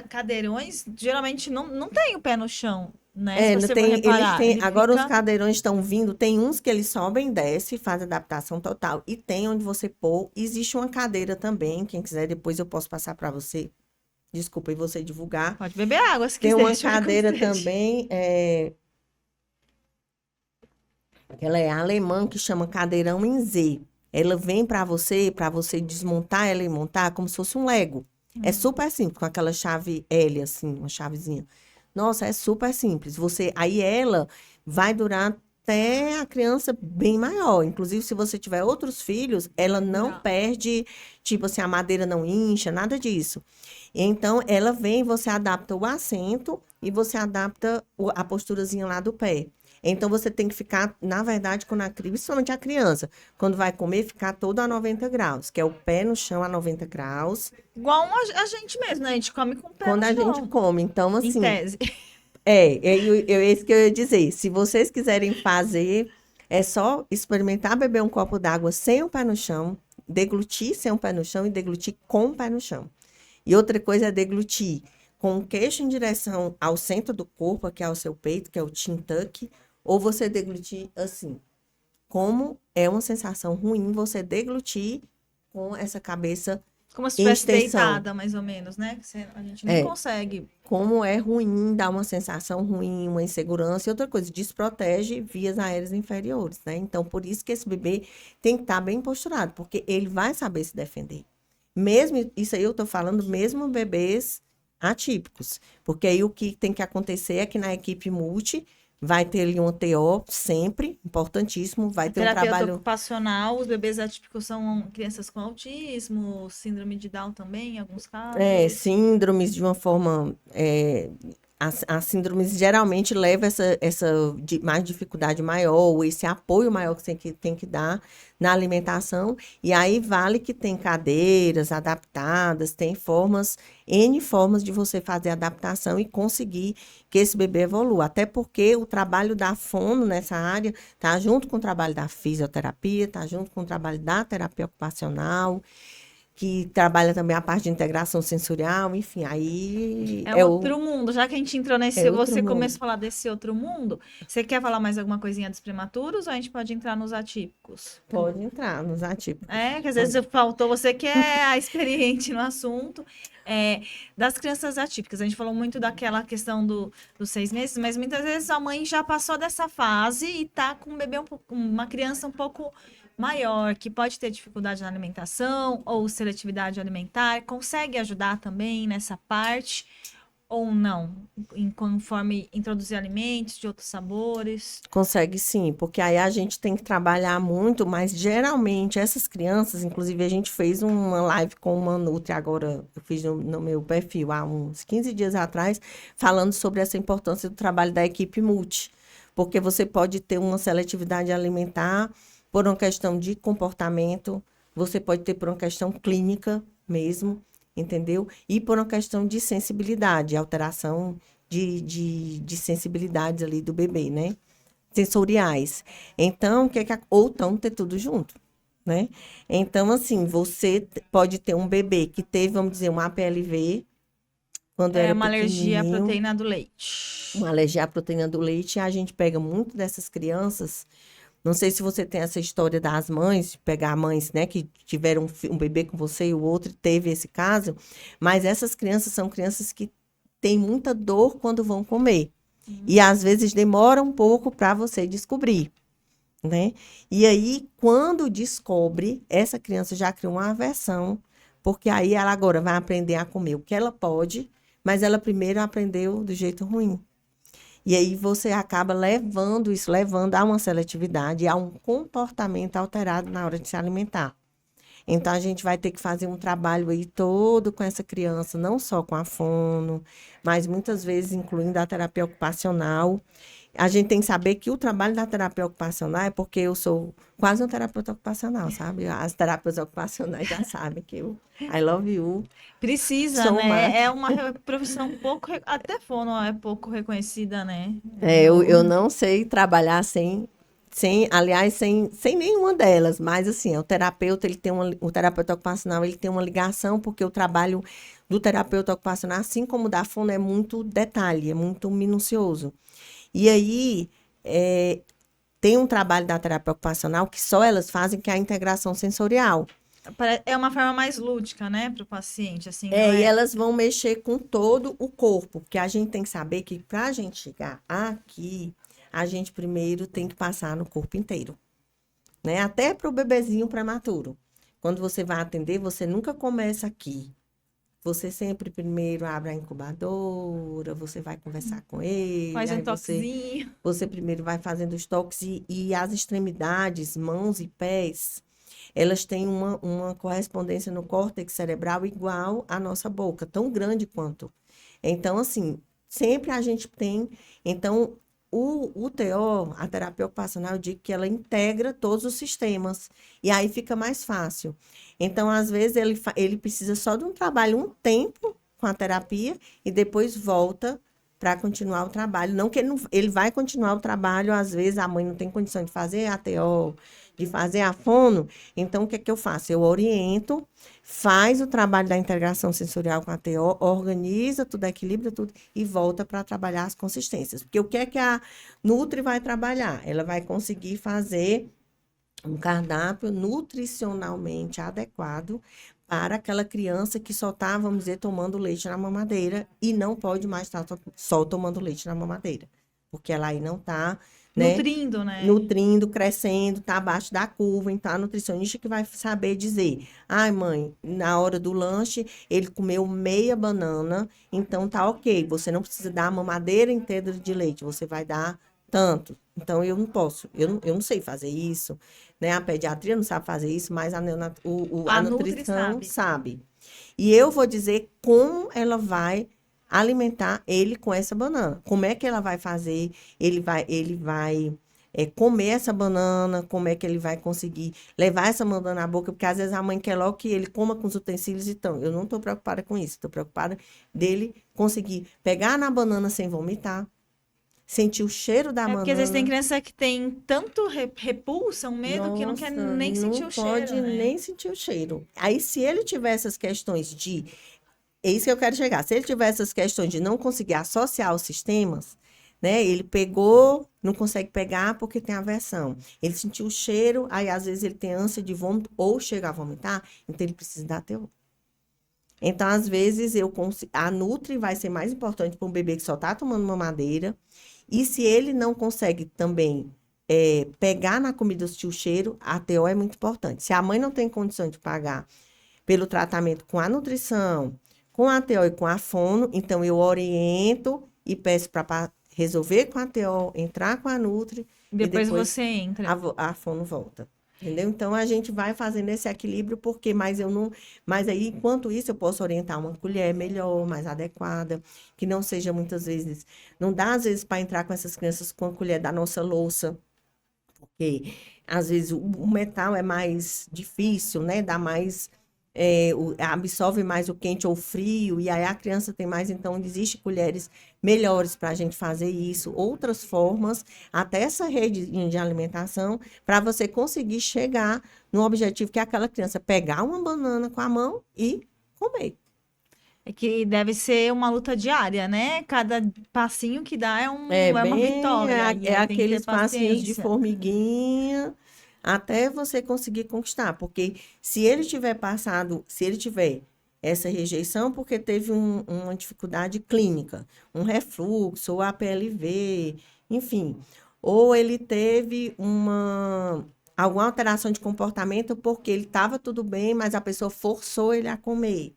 cadeirões geralmente não tem o pé no chão, né? Se Não você for tem, eles reparar, têm. ele Agora os fica. cadeirões estão vindo, tem uns que eles sobem e descem, faz adaptação total. E tem onde você pôr. Existe uma cadeira também, quem quiser, depois eu posso passar para você. Desculpa, e você divulgar. Pode beber água se Tem quiser, uma se tiver com cadeira sede. também, ela é alemã, que chama cadeirão em Z. Ela vem para você desmontar ela e montar como se fosse um Lego. É super simples, com aquela chave L, assim, uma chavezinha. Nossa, é super simples. Aí ela vai durar até a criança bem maior. Inclusive, se você tiver outros filhos, ela não Durar. perde, tipo assim, a madeira não incha, nada disso. Então, ela vem, você adapta o assento e você adapta a posturazinha lá do pé. Então, você tem que ficar, na verdade, principalmente a criança, quando vai comer, ficar todo a 90 graus, que é o pé no chão a 90 graus, Igual a gente mesmo, né? A gente come com o pé quando no a gente chão, come. Então, em assim, tese. é isso que eu ia dizer. Se vocês quiserem fazer, é só experimentar beber um copo d'água sem o pé no chão, deglutir sem o pé no chão e deglutir com o pé no chão. E outra coisa é deglutir com o queixo em direção ao centro do corpo, que é o seu peito, que é o chin tuck, ou você deglutir assim. Como é uma sensação ruim você deglutir com essa cabeça Como se em estivesse extensão. deitada, mais ou menos, né? A gente nem É, consegue. como é ruim, dá uma sensação ruim, uma insegurança e outra coisa, desprotege vias aéreas inferiores, né? Então, por isso que esse bebê tem que estar bem posturado, porque ele vai saber se defender. Mesmo, isso aí eu tô falando mesmo bebês atípicos, porque aí o que tem que acontecer é que na equipe multi vai ter ali um TO sempre, importantíssimo, vai ter um Terapeuta trabalho... ocupacional, os bebês atípicos são crianças com autismo, síndrome de Down também, em alguns casos. Síndromes de uma forma. As síndromes geralmente levam mais dificuldade maior, ou esse apoio maior que você tem que dar na alimentação. E aí vale que tem cadeiras adaptadas, tem N formas de você fazer a adaptação e conseguir que esse bebê evolua. Até porque o trabalho da fono nessa área está junto com o trabalho da fisioterapia, está junto com o trabalho da terapia ocupacional, que trabalha também a parte de integração sensorial, enfim, aí É outro mundo. Já que a gente entrou é nesse, outro você mundo. começou a falar desse outro mundo, você quer falar mais alguma coisinha dos prematuros ou a gente pode entrar nos atípicos? Pode entrar nos atípicos. É, que às vezes faltou você que é a experiente no assunto. É, das crianças atípicas, a gente falou muito daquela questão dos 6 meses, mas muitas vezes a mãe já passou dessa fase e tá com um bebê uma criança um pouco maior, que pode ter dificuldade na alimentação ou seletividade alimentar, consegue ajudar também nessa parte ou não, conforme introduzir alimentos de outros sabores? Consegue sim, porque aí a gente tem que trabalhar muito, mas geralmente essas crianças, inclusive a gente fez uma live com uma Nutri agora, eu fiz no meu perfil há uns 15 dias atrás, falando sobre essa importância do trabalho da equipe multi, porque você pode ter uma seletividade alimentar por uma questão de comportamento, você pode ter por uma questão clínica mesmo, entendeu? E por uma questão de sensibilidade, alteração de sensibilidades ali do bebê, né? Sensoriais. Então, ou então ter tudo junto, né? Então, assim, você pode ter um bebê que teve, vamos dizer, um APLV quando É era uma alergia à pequenininho, proteína do leite. uma alergia à proteína do leite, e a gente pega muito dessas crianças. Não sei se você tem essa história das mães, de pegar mães, né, que tiveram um bebê com você e o outro teve esse caso, mas essas crianças são crianças que têm muita dor quando vão comer. E às vezes demora um pouco para você descobrir, né? E aí, quando descobre, essa criança já cria uma aversão, porque aí ela agora vai aprender a comer o que ela pode, mas ela primeiro aprendeu do jeito ruim. E aí você acaba levando a uma seletividade, a um comportamento alterado na hora de se alimentar. Então, a gente vai ter que fazer um trabalho aí todo com essa criança, não só com a fono, mas muitas vezes incluindo a terapia ocupacional. A gente tem que saber que o trabalho da terapia ocupacional é porque eu sou quase um terapeuta ocupacional, sabe? As terapeutas ocupacionais já sabem que eu, I love you, Precisa, sou uma... né? É uma profissão pouco, até fono é pouco reconhecida, né? eu não sei trabalhar aliás, sem nenhuma delas, mas assim, o terapeuta, o terapeuta ocupacional, ele tem uma ligação, porque o trabalho do terapeuta ocupacional, assim como o da fono, é muito detalhe, é muito minucioso. E aí, tem um trabalho da terapia ocupacional que só elas fazem, que é a integração sensorial. É uma forma mais lúdica, né, para o paciente, assim, não E é? elas vão mexer com todo o corpo, porque a gente tem que saber que para a gente chegar aqui, a gente primeiro tem que passar no corpo inteiro, né? Até para o bebezinho prematuro. Quando você vai atender, você nunca começa aqui. Você sempre primeiro abre a incubadora, você vai conversar com ele, Faz um aí toquezinho. você primeiro vai fazendo os toques e as extremidades, mãos e pés, elas têm uma correspondência no córtex cerebral igual à nossa boca, tão grande quanto. Então, assim, sempre a gente tem. Então, o TO, a terapia ocupacional, eu digo que ela integra todos os sistemas. E aí fica mais fácil. Então, às vezes, ele precisa só de um trabalho, um tempo com a terapia, e depois volta para continuar o trabalho. Não que ele vai continuar o trabalho, às vezes a mãe não tem condição de fazer a TO, de fazer a fono. Então, o que é que eu faço? Eu oriento, faz o trabalho da integração sensorial com a TO, organiza tudo, equilibra tudo e volta para trabalhar as consistências. Porque o que é que a Nutri vai trabalhar? Ela vai conseguir fazer um cardápio nutricionalmente adequado para aquela criança que só está, vamos dizer, tomando leite na mamadeira e não pode mais estar só tomando leite na mamadeira. Porque ela aí não está, né? Nutrindo, né? Nutrindo, crescendo, está abaixo da curva. Então, a nutricionista que vai saber dizer: ai, mãe, na hora do lanche, ele comeu meia banana, então tá ok. Você não precisa dar a mamadeira inteira de leite, você vai dar tanto. Então, eu não posso, eu não sei fazer isso, né? A pediatria não sabe fazer isso, mas a A Nutri nutrição sabe. sabe. E eu vou dizer como ela vai alimentar ele com essa banana. Como é que ela vai fazer? Ele vai comer essa banana, como é que ele vai conseguir levar essa banana à boca, porque às vezes a mãe quer logo que ele coma com os utensílios, então eu não estou preocupada com isso, estou preocupada dele conseguir pegar na banana sem vomitar, sentir o cheiro da É porque às vezes tem banana. criança que tem tanto repulsa, um medo, que não quer Nossa, nem sentir não o cheiro, pode né? nem sentir o cheiro. Aí, se ele tiver essas questões de. É isso que eu quero chegar. Se ele tiver essas questões de não conseguir associar os sistemas, né? Ele pegou, não consegue pegar porque tem aversão. Ele sentiu o cheiro, aí às vezes ele tem ânsia de vômito ou chega a vomitar, então ele precisa dar TO. Então, às vezes, a Nutri vai ser mais importante para um bebê que só está tomando mamadeira. E se ele não consegue também pegar na comida o tio cheiro, a TO é muito importante. Se a mãe não tem condição de pagar pelo tratamento com a nutrição, com a TO e com a fono, então eu oriento e peço para resolver com a TO, entrar com a Nutri e Depois depois você entra. a fono volta. Entendeu? Então a gente vai fazendo esse equilíbrio, porque mas eu não, mas aí enquanto isso eu posso orientar uma colher melhor, mais adequada, que não seja muitas vezes, não dá às vezes para entrar com essas crianças com a colher da nossa louça, porque às vezes o metal é mais difícil, né? Dá mais, absorve mais o quente ou o frio, e aí a criança tem mais, então existem colheres melhores para a gente fazer isso, outras formas, até essa rede de alimentação, para você conseguir chegar no objetivo que é aquela criança pegar uma banana com a mão e comer. É que deve ser uma luta diária, né? Cada passinho que dá É é uma bem, vitória. E aí tem que ter aqueles passinhos de paciência. formiguinha até você conseguir conquistar, porque se ele tiver passado, se ele tiver essa rejeição, porque teve uma dificuldade clínica, um refluxo, ou APLV, enfim, ou ele teve alguma alteração de comportamento porque ele estava tudo bem, mas a pessoa forçou ele a comer,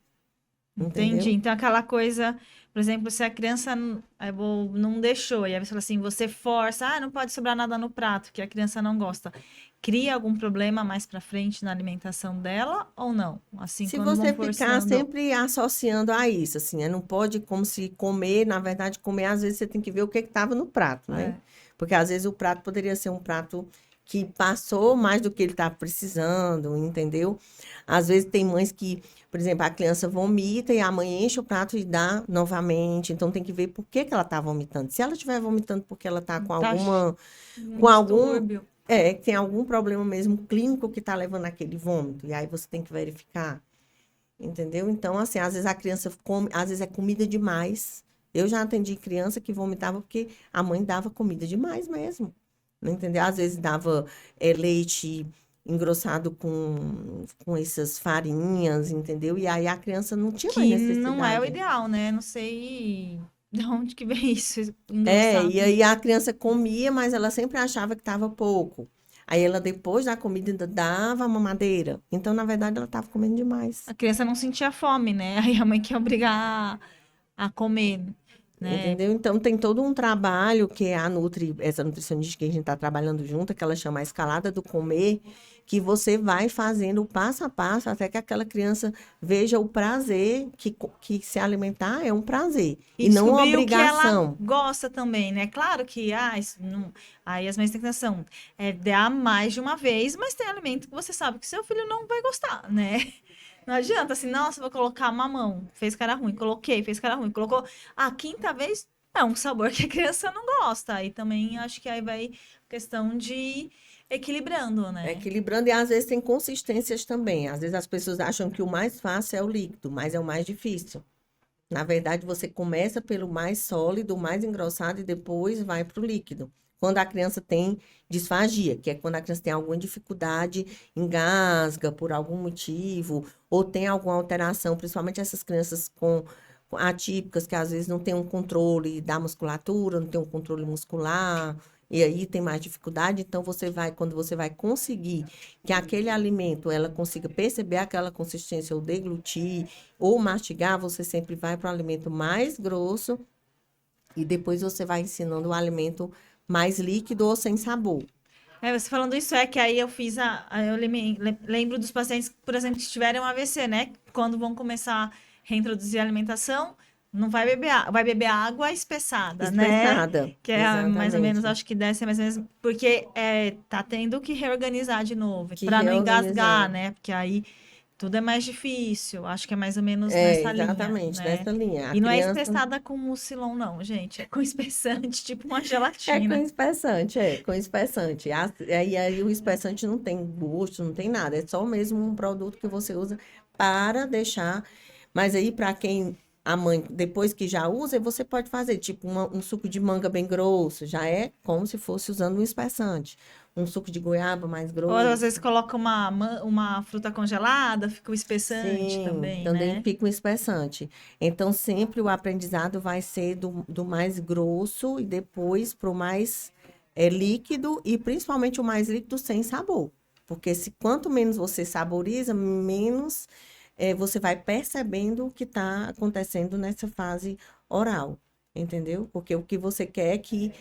Entendi. entendeu? Então, aquela coisa, por exemplo, se a criança não deixou, e aí você fala assim, você força, não pode sobrar nada no prato, que a criança não gosta. Cria algum problema mais pra frente na alimentação dela ou não? Assim, Se quando vão você ficar forçando. sempre associando a isso, assim, né? Não pode como se comer, na verdade, comer, às vezes você tem que ver o que estava no prato, né? É. Porque às vezes o prato poderia ser um prato que passou mais do que ele estava precisando, entendeu? Às vezes tem mães que, por exemplo, a criança vomita e a mãe enche o prato e dá novamente. Então tem que ver por que que ela está vomitando. Se ela estiver vomitando porque ela está com Tá um com algum, distúrbio. tem algum problema mesmo clínico que está levando aquele vômito. E aí você tem que verificar. Entendeu? Então, assim, às vezes a criança come, às vezes é comida demais. Eu já atendi criança que vomitava porque a mãe dava comida demais mesmo. Não entendeu? Às vezes dava leite engrossado com essas farinhas, entendeu? E aí a criança não tinha mais Que não é o necessidade. ideal, né? Não sei de onde que vem isso, E engrossado. aí a criança comia, mas ela sempre achava que estava pouco. Aí ela, depois da comida, ainda dava mamadeira. Então, na verdade, ela estava comendo demais. A criança não sentia fome, né? Aí a mãe quer obrigar a comer, né? Entendeu? Então, tem todo um trabalho que é essa nutricionista que a gente está trabalhando junto, que ela chama a escalada do comer, que você vai fazendo passo a passo até que aquela criança veja o prazer, que se alimentar é um prazer E e não uma descobriu que ela obrigação. gosta também, né? Claro que, isso não... aí as mães têm que ter noção, dar mais de uma vez, mas tem alimento que você sabe que seu filho não vai gostar, né? Não adianta assim, nossa, vou colocar mamão, fez cara ruim, coloquei, fez cara ruim, colocou a quinta vez, é um sabor que a criança não gosta. Aí também acho que aí vai questão de ir equilibrando, né? Equilibrando, e às vezes tem consistências também. Às vezes as pessoas acham que o mais fácil é o líquido, mas é o mais difícil. Na verdade, você começa pelo mais sólido, mais engrossado e depois vai para o líquido. Quando a criança tem disfagia, que é quando a criança tem alguma dificuldade, engasga por algum motivo, ou tem alguma alteração, principalmente essas crianças com atípicas, que às vezes não tem um controle da musculatura, não tem um controle muscular, e aí tem mais dificuldade. Então, quando você vai conseguir que aquele alimento, ela consiga perceber aquela consistência ou deglutir, ou mastigar, você sempre vai para o alimento mais grosso e depois você vai ensinando o alimento mais líquido ou sem sabor. Você falando isso é que aí eu fiz eu lembro dos pacientes, por exemplo, que tiveram AVC, né? Quando vão começar a reintroduzir a alimentação, não vai beber, vai beber água espessada, né? Espessada, Que é mais ou menos, exatamente. acho que desce mais ou menos, porque tá tendo que reorganizar de novo, Que para não reorganizar. engasgar, né? Porque aí tudo é mais difícil. Acho que é mais ou menos É, nessa linha, exatamente, né? nessa linha. A E não é criança espessada com mucilon, não, gente. É com espessante, tipo uma é com gelatina. espessante, com espessante. Aí o espessante não tem gosto, não tem nada, é só mesmo um produto que você usa para deixar. Mas aí, para quem a mãe, depois que já usa, você pode fazer tipo um suco de manga bem grosso, já é como se fosse usando um espessante. Um suco de goiaba mais Ou às grosso. vezes coloca uma fruta congelada, fica o espessante Sim, também, também né? fica um espessante. Então, sempre o aprendizado vai ser do mais grosso e depois para o mais líquido e principalmente o mais líquido sem sabor. Porque se quanto menos você saboriza, menos você vai percebendo o que está acontecendo nessa fase oral, entendeu? Porque o que você quer é que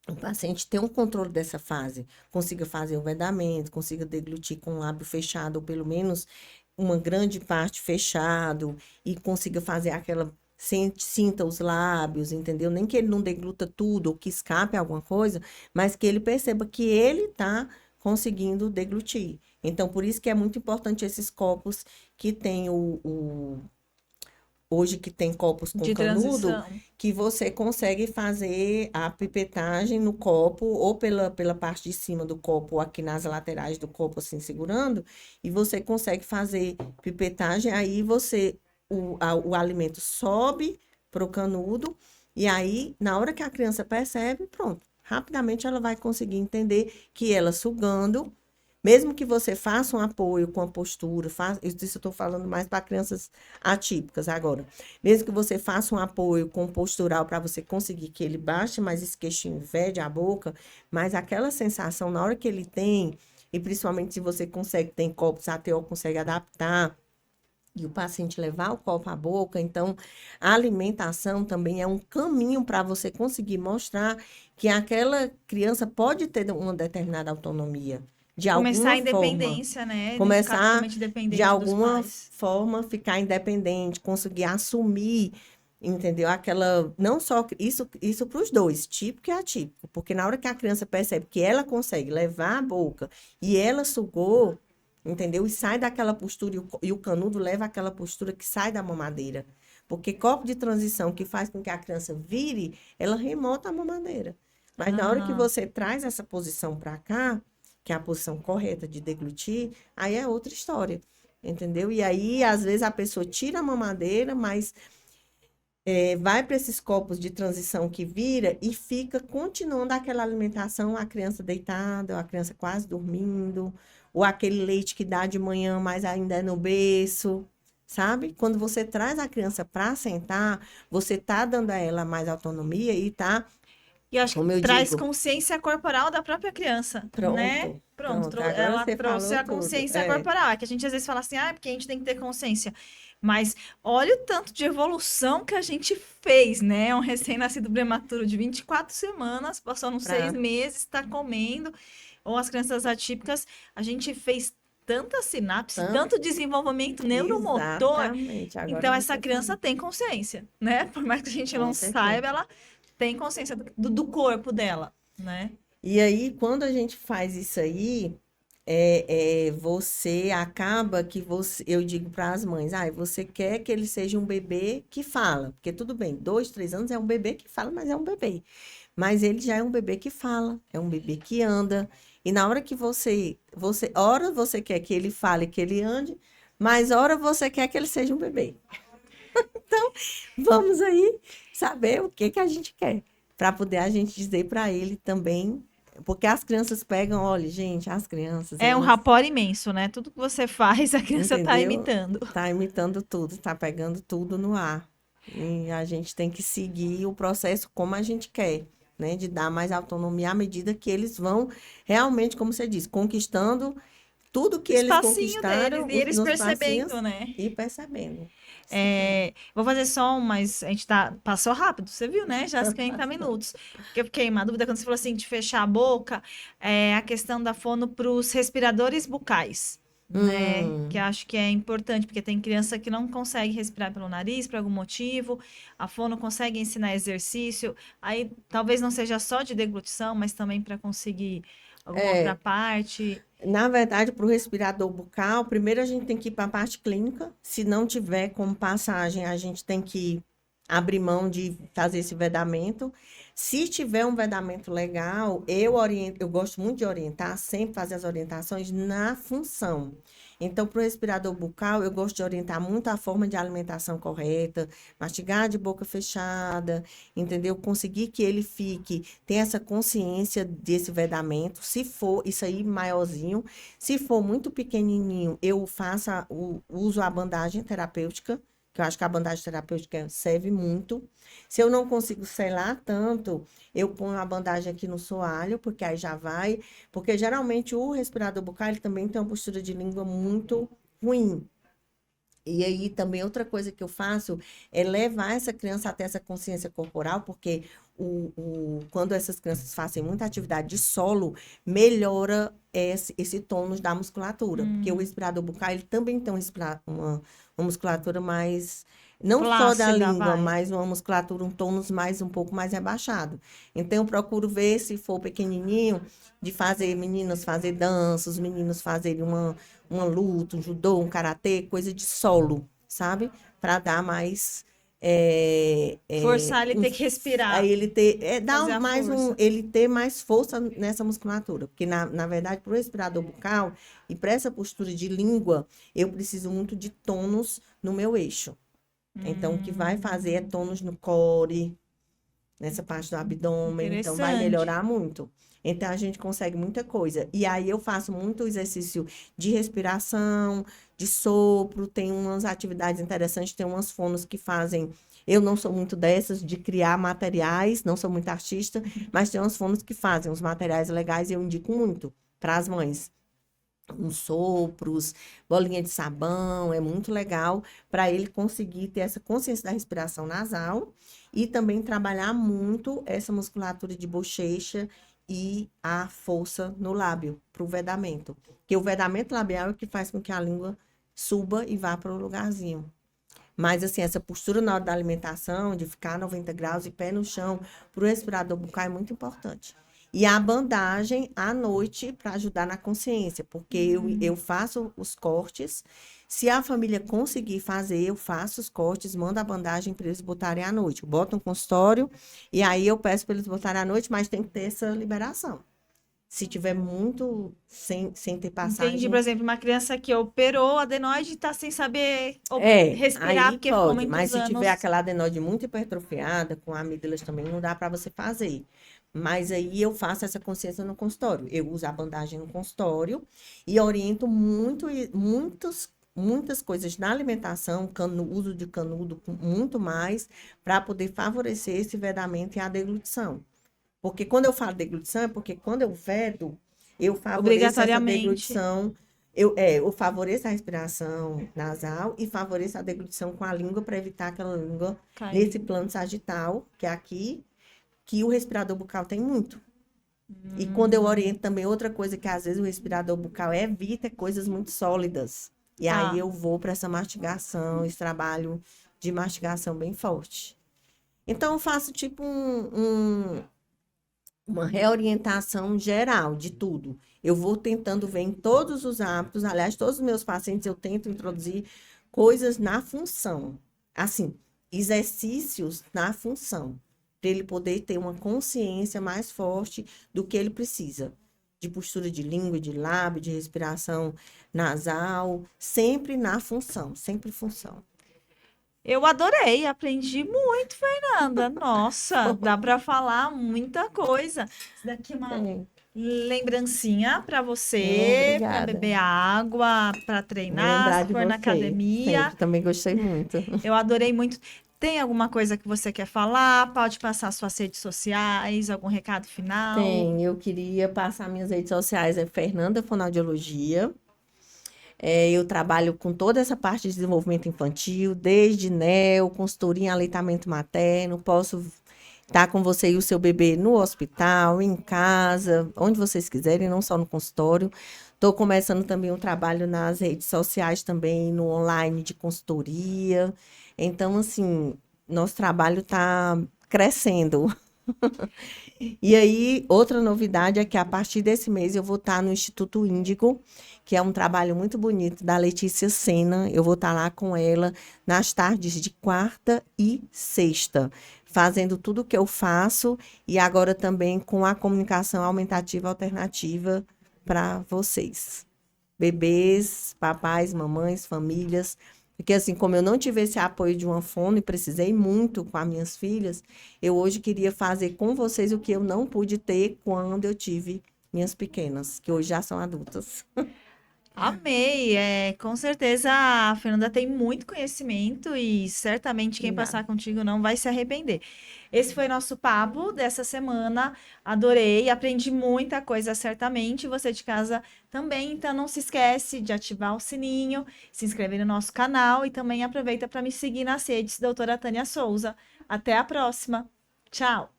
o paciente tenha um controle dessa fase, consiga fazer o vedamento, consiga deglutir com o lábio fechado, ou pelo menos uma grande parte fechado, e consiga fazer aquela, sinta os lábios, entendeu? Nem que ele não degluta tudo, ou que escape alguma coisa, mas que ele perceba que ele está conseguindo deglutir. Então, por isso que é muito importante esses copos que tem hoje que tem copos com De canudo, transição. que você consegue fazer a pipetagem no copo, ou pela parte de cima do copo, ou aqui nas laterais do copo, assim, segurando, e você consegue fazer pipetagem, aí o alimento sobe pro canudo, e aí, na hora que a criança percebe, pronto, rapidamente ela vai conseguir entender que ela sugando, mesmo que você faça um apoio com a postura, isso eu estou falando mais para crianças atípicas agora. Mesmo que você faça um apoio com o postural para você conseguir que ele baixe mais esse queixinho, vede a boca, mas aquela sensação na hora que ele tem, e principalmente se você consegue, tem copos, a ATO consegue adaptar, e o paciente levar o copo à boca, então a alimentação também é um caminho para você conseguir mostrar que aquela criança pode ter uma determinada autonomia, de Começar a alguma forma, independência, né? Não ficar começar totalmente de dependente dos alguma pais. forma ficar independente, conseguir assumir, entendeu? Aquela, não só isso para os dois, típico e atípico, porque na hora que a criança percebe que ela consegue levar a boca e ela sugou, entendeu? E sai daquela postura, e o canudo leva àquela postura que sai da mamadeira. Porque copo de transição que faz com que a criança vire, ela remota a mamadeira. Mas na hora que Ah, você traz essa posição para cá, que é a posição correta de deglutir, aí é outra história, entendeu? E aí, às vezes, a pessoa tira a mamadeira, mas vai para esses copos de transição que vira e fica continuando aquela alimentação, a criança deitada, ou a criança quase dormindo, ou aquele leite que dá de manhã, mas ainda é no berço, sabe? Quando você traz a criança para sentar, você tá dando a ela mais autonomia e tá, e eu acho que como eu traz digo, consciência corporal da própria criança, né? pronto, Pronto, pronto, agora ela você trouxe falou a tudo. consciência corporal. É que a gente às vezes fala assim, porque a gente tem que ter consciência. Mas olha o tanto de evolução que a gente fez, né? Um recém-nascido prematuro de 24 semanas, passou uns 6 Pra, meses, está comendo. Ou as crianças atípicas, a gente fez tanta sinapse, tanto, tanto desenvolvimento neuromotor. exatamente, agora Então, essa você criança falou, tem consciência, né? Por mais que a gente com não certeza. saiba, ela tem consciência do corpo dela, né? E aí, quando a gente faz isso aí, você acaba que eu digo para as mães, você quer que ele seja um bebê que fala, porque tudo bem, 2, 3 anos é um bebê que fala, mas é um bebê. Mas ele já é um bebê que fala, é um bebê que anda. E na hora que ora você quer que ele fale, que ele ande, mas ora você quer que ele seja um bebê. Vamos aí saber o que que a gente quer, para poder a gente dizer para ele também, porque as crianças pegam, olha, gente, as crianças, É um elas, rapport imenso, né? Tudo que você faz, a criança tá entendeu? imitando. Tá imitando tudo, tá pegando tudo no ar. E a gente tem que seguir o processo como a gente quer, né? De dar mais autonomia à medida que eles vão realmente, como você disse, conquistando tudo que eles Espacinho conquistaram deles, e eles nos percebendo, passinhos né? e percebendo. Vou fazer só um, mas a gente passou rápido, você viu, né? Já 50 minutos. Porque eu fiquei em uma dúvida quando você falou assim de fechar a boca, a questão da fono para os respiradores bucais, né? Que Hum, acho que é importante, porque tem criança que não consegue respirar pelo nariz por algum motivo, a fono consegue ensinar exercício, aí talvez não seja só de deglutição, mas também para conseguir alguma outra é. parte. Na verdade, para o respirador bucal, primeiro a gente tem que ir para a parte clínica. Se não tiver como passagem, a gente tem que abrir mão de fazer esse vedamento. Se tiver um vedamento legal, eu oriento, eu gosto muito de orientar, sempre fazer as orientações na função. Então, para o respirador bucal, eu gosto de orientar muito a forma de alimentação correta, mastigar de boca fechada, entendeu? Conseguir que ele fique, tenha essa consciência desse vedamento. Se for isso aí maiorzinho, se for muito pequenininho, eu uso a bandagem terapêutica, que eu acho que a bandagem terapêutica serve muito. Se eu não consigo selar tanto, eu ponho a bandagem aqui no soalho, porque aí já vai. Porque geralmente o respirador bucal ele também tem uma postura de língua muito ruim. E aí também outra coisa que eu faço é levar essa criança até essa consciência corporal, porque quando essas crianças fazem muita atividade de solo, melhora esse tônus da musculatura. Porque o respirador bucal ele também tem uma musculatura mais, não só da Flácida, língua, vai. mas uma musculatura, um tônus mais um pouco mais rebaixado. Então eu procuro ver se for pequenininho, de fazer meninas fazer dança, os meninos fazerem uma luta, um judô, um karatê, coisa de solo, sabe? Para dar mais. Forçar ele ter que Aí respirar, ele ter. fazer a força. Ele ter mais força nessa musculatura. Porque, na verdade, para o respirador bucal e para essa postura de língua, eu preciso muito de tônus no meu eixo. Então, o que vai fazer é tônus no core, nessa parte do abdômen, então vai Interessante. melhorar muito. Então a gente consegue muita coisa. E aí eu faço muito exercício de respiração, de sopro, tem umas atividades interessantes, tem umas fonos que fazem. Eu não sou muito dessas de criar materiais, não sou muito artista, mas tem umas fonos que fazem uns materiais legais e eu indico muito para as mães uns sopros, bolinha de sabão, é muito legal para ele conseguir ter essa consciência da respiração nasal e também trabalhar muito essa musculatura de bochecha e a força no lábio para o vedamento. Porque o vedamento labial é o que faz com que a língua suba e vá para o lugarzinho. Mas, assim, essa postura na hora da alimentação, de ficar 90 graus e pé no chão, para o respirador bucal é muito importante. E a bandagem à noite para ajudar na consciência, porque eu faço os cortes. Se a família conseguir fazer, eu faço os cortes, mando a bandagem para eles botarem à noite. Eu boto no consultório e aí eu peço para eles botarem à noite, mas tem que ter essa liberação. Se tiver muito sem ter Entendi, por passagem, exemplo, uma criança que operou adenoide e está sem saber respirar aí porque ficou pode, mas muitos se tiver anos. aquela adenoide muito hipertrofiada, com amígdalas também, não dá para você fazer. Mas aí eu faço essa consciência no consultório. Eu uso a bandagem no consultório e oriento muitas coisas na alimentação, uso de canudo, muito mais, para poder favorecer esse vedamento e a deglutição. Porque quando eu falo deglutição, é porque quando eu vedo, eu favoreço essa Obrigatoriamente. deglutição, eu favoreço a respiração nasal e favoreço a deglutição com a língua para evitar aquela língua Cair. nesse plano sagital, que é aqui, que o respirador bucal tem muito. E quando eu oriento também, outra coisa que às vezes o respirador bucal evita é coisas muito sólidas. E aí Tá. eu vou para essa mastigação, esse trabalho de mastigação bem forte. Então, eu faço tipo uma reorientação geral de tudo. Eu vou tentando ver em todos os hábitos, aliás, todos os meus pacientes eu tento introduzir coisas na função. Assim, exercícios na função, para ele poder ter uma consciência mais forte do que ele precisa. De postura de língua, de lábio, de respiração nasal, sempre na função, sempre função. Eu adorei, aprendi muito, Fernanda. Nossa, dá para falar muita coisa. Isso daqui é uma É, lembrancinha para você, para obrigada. beber água, para Me treinar, lembrar se de for na você, academia. sempre. Também gostei muito. Eu adorei muito. Tem alguma coisa que você quer falar? Pode passar suas redes sociais, algum recado final? Tem, eu queria passar minhas redes sociais, é Fernanda Fonoaudiologia. Eu trabalho com toda essa parte de desenvolvimento infantil, desde NEO, consultoria em aleitamento materno, posso estar com você e o seu bebê no hospital, em casa, onde vocês quiserem, não só no consultório. Estou começando também um trabalho nas redes sociais também, no online de consultoria. Então, assim, nosso trabalho está crescendo. E aí, outra novidade é que a partir desse mês eu vou estar no Instituto Índigo, que é um trabalho muito bonito da Letícia Sena. Eu vou estar lá com ela nas tardes de quarta e sexta, fazendo tudo o que eu faço e agora também com a comunicação aumentativa alternativa para vocês. Bebês, papais, mamães, famílias. Porque assim, como eu não tive esse apoio de uma fono e precisei muito com as minhas filhas, eu hoje queria fazer com vocês o que eu não pude ter quando eu tive minhas pequenas, que hoje já são adultas. Amei, com certeza a Fernanda tem muito conhecimento e certamente quem Obrigada. passar contigo não vai se arrepender. Esse foi nosso papo dessa semana. Adorei, aprendi muita coisa certamente. Você de casa também, então não se esquece de ativar o sininho, se inscrever no nosso canal e também aproveita para me seguir nas redes, doutora Tânia Souza. Até a próxima. Tchau.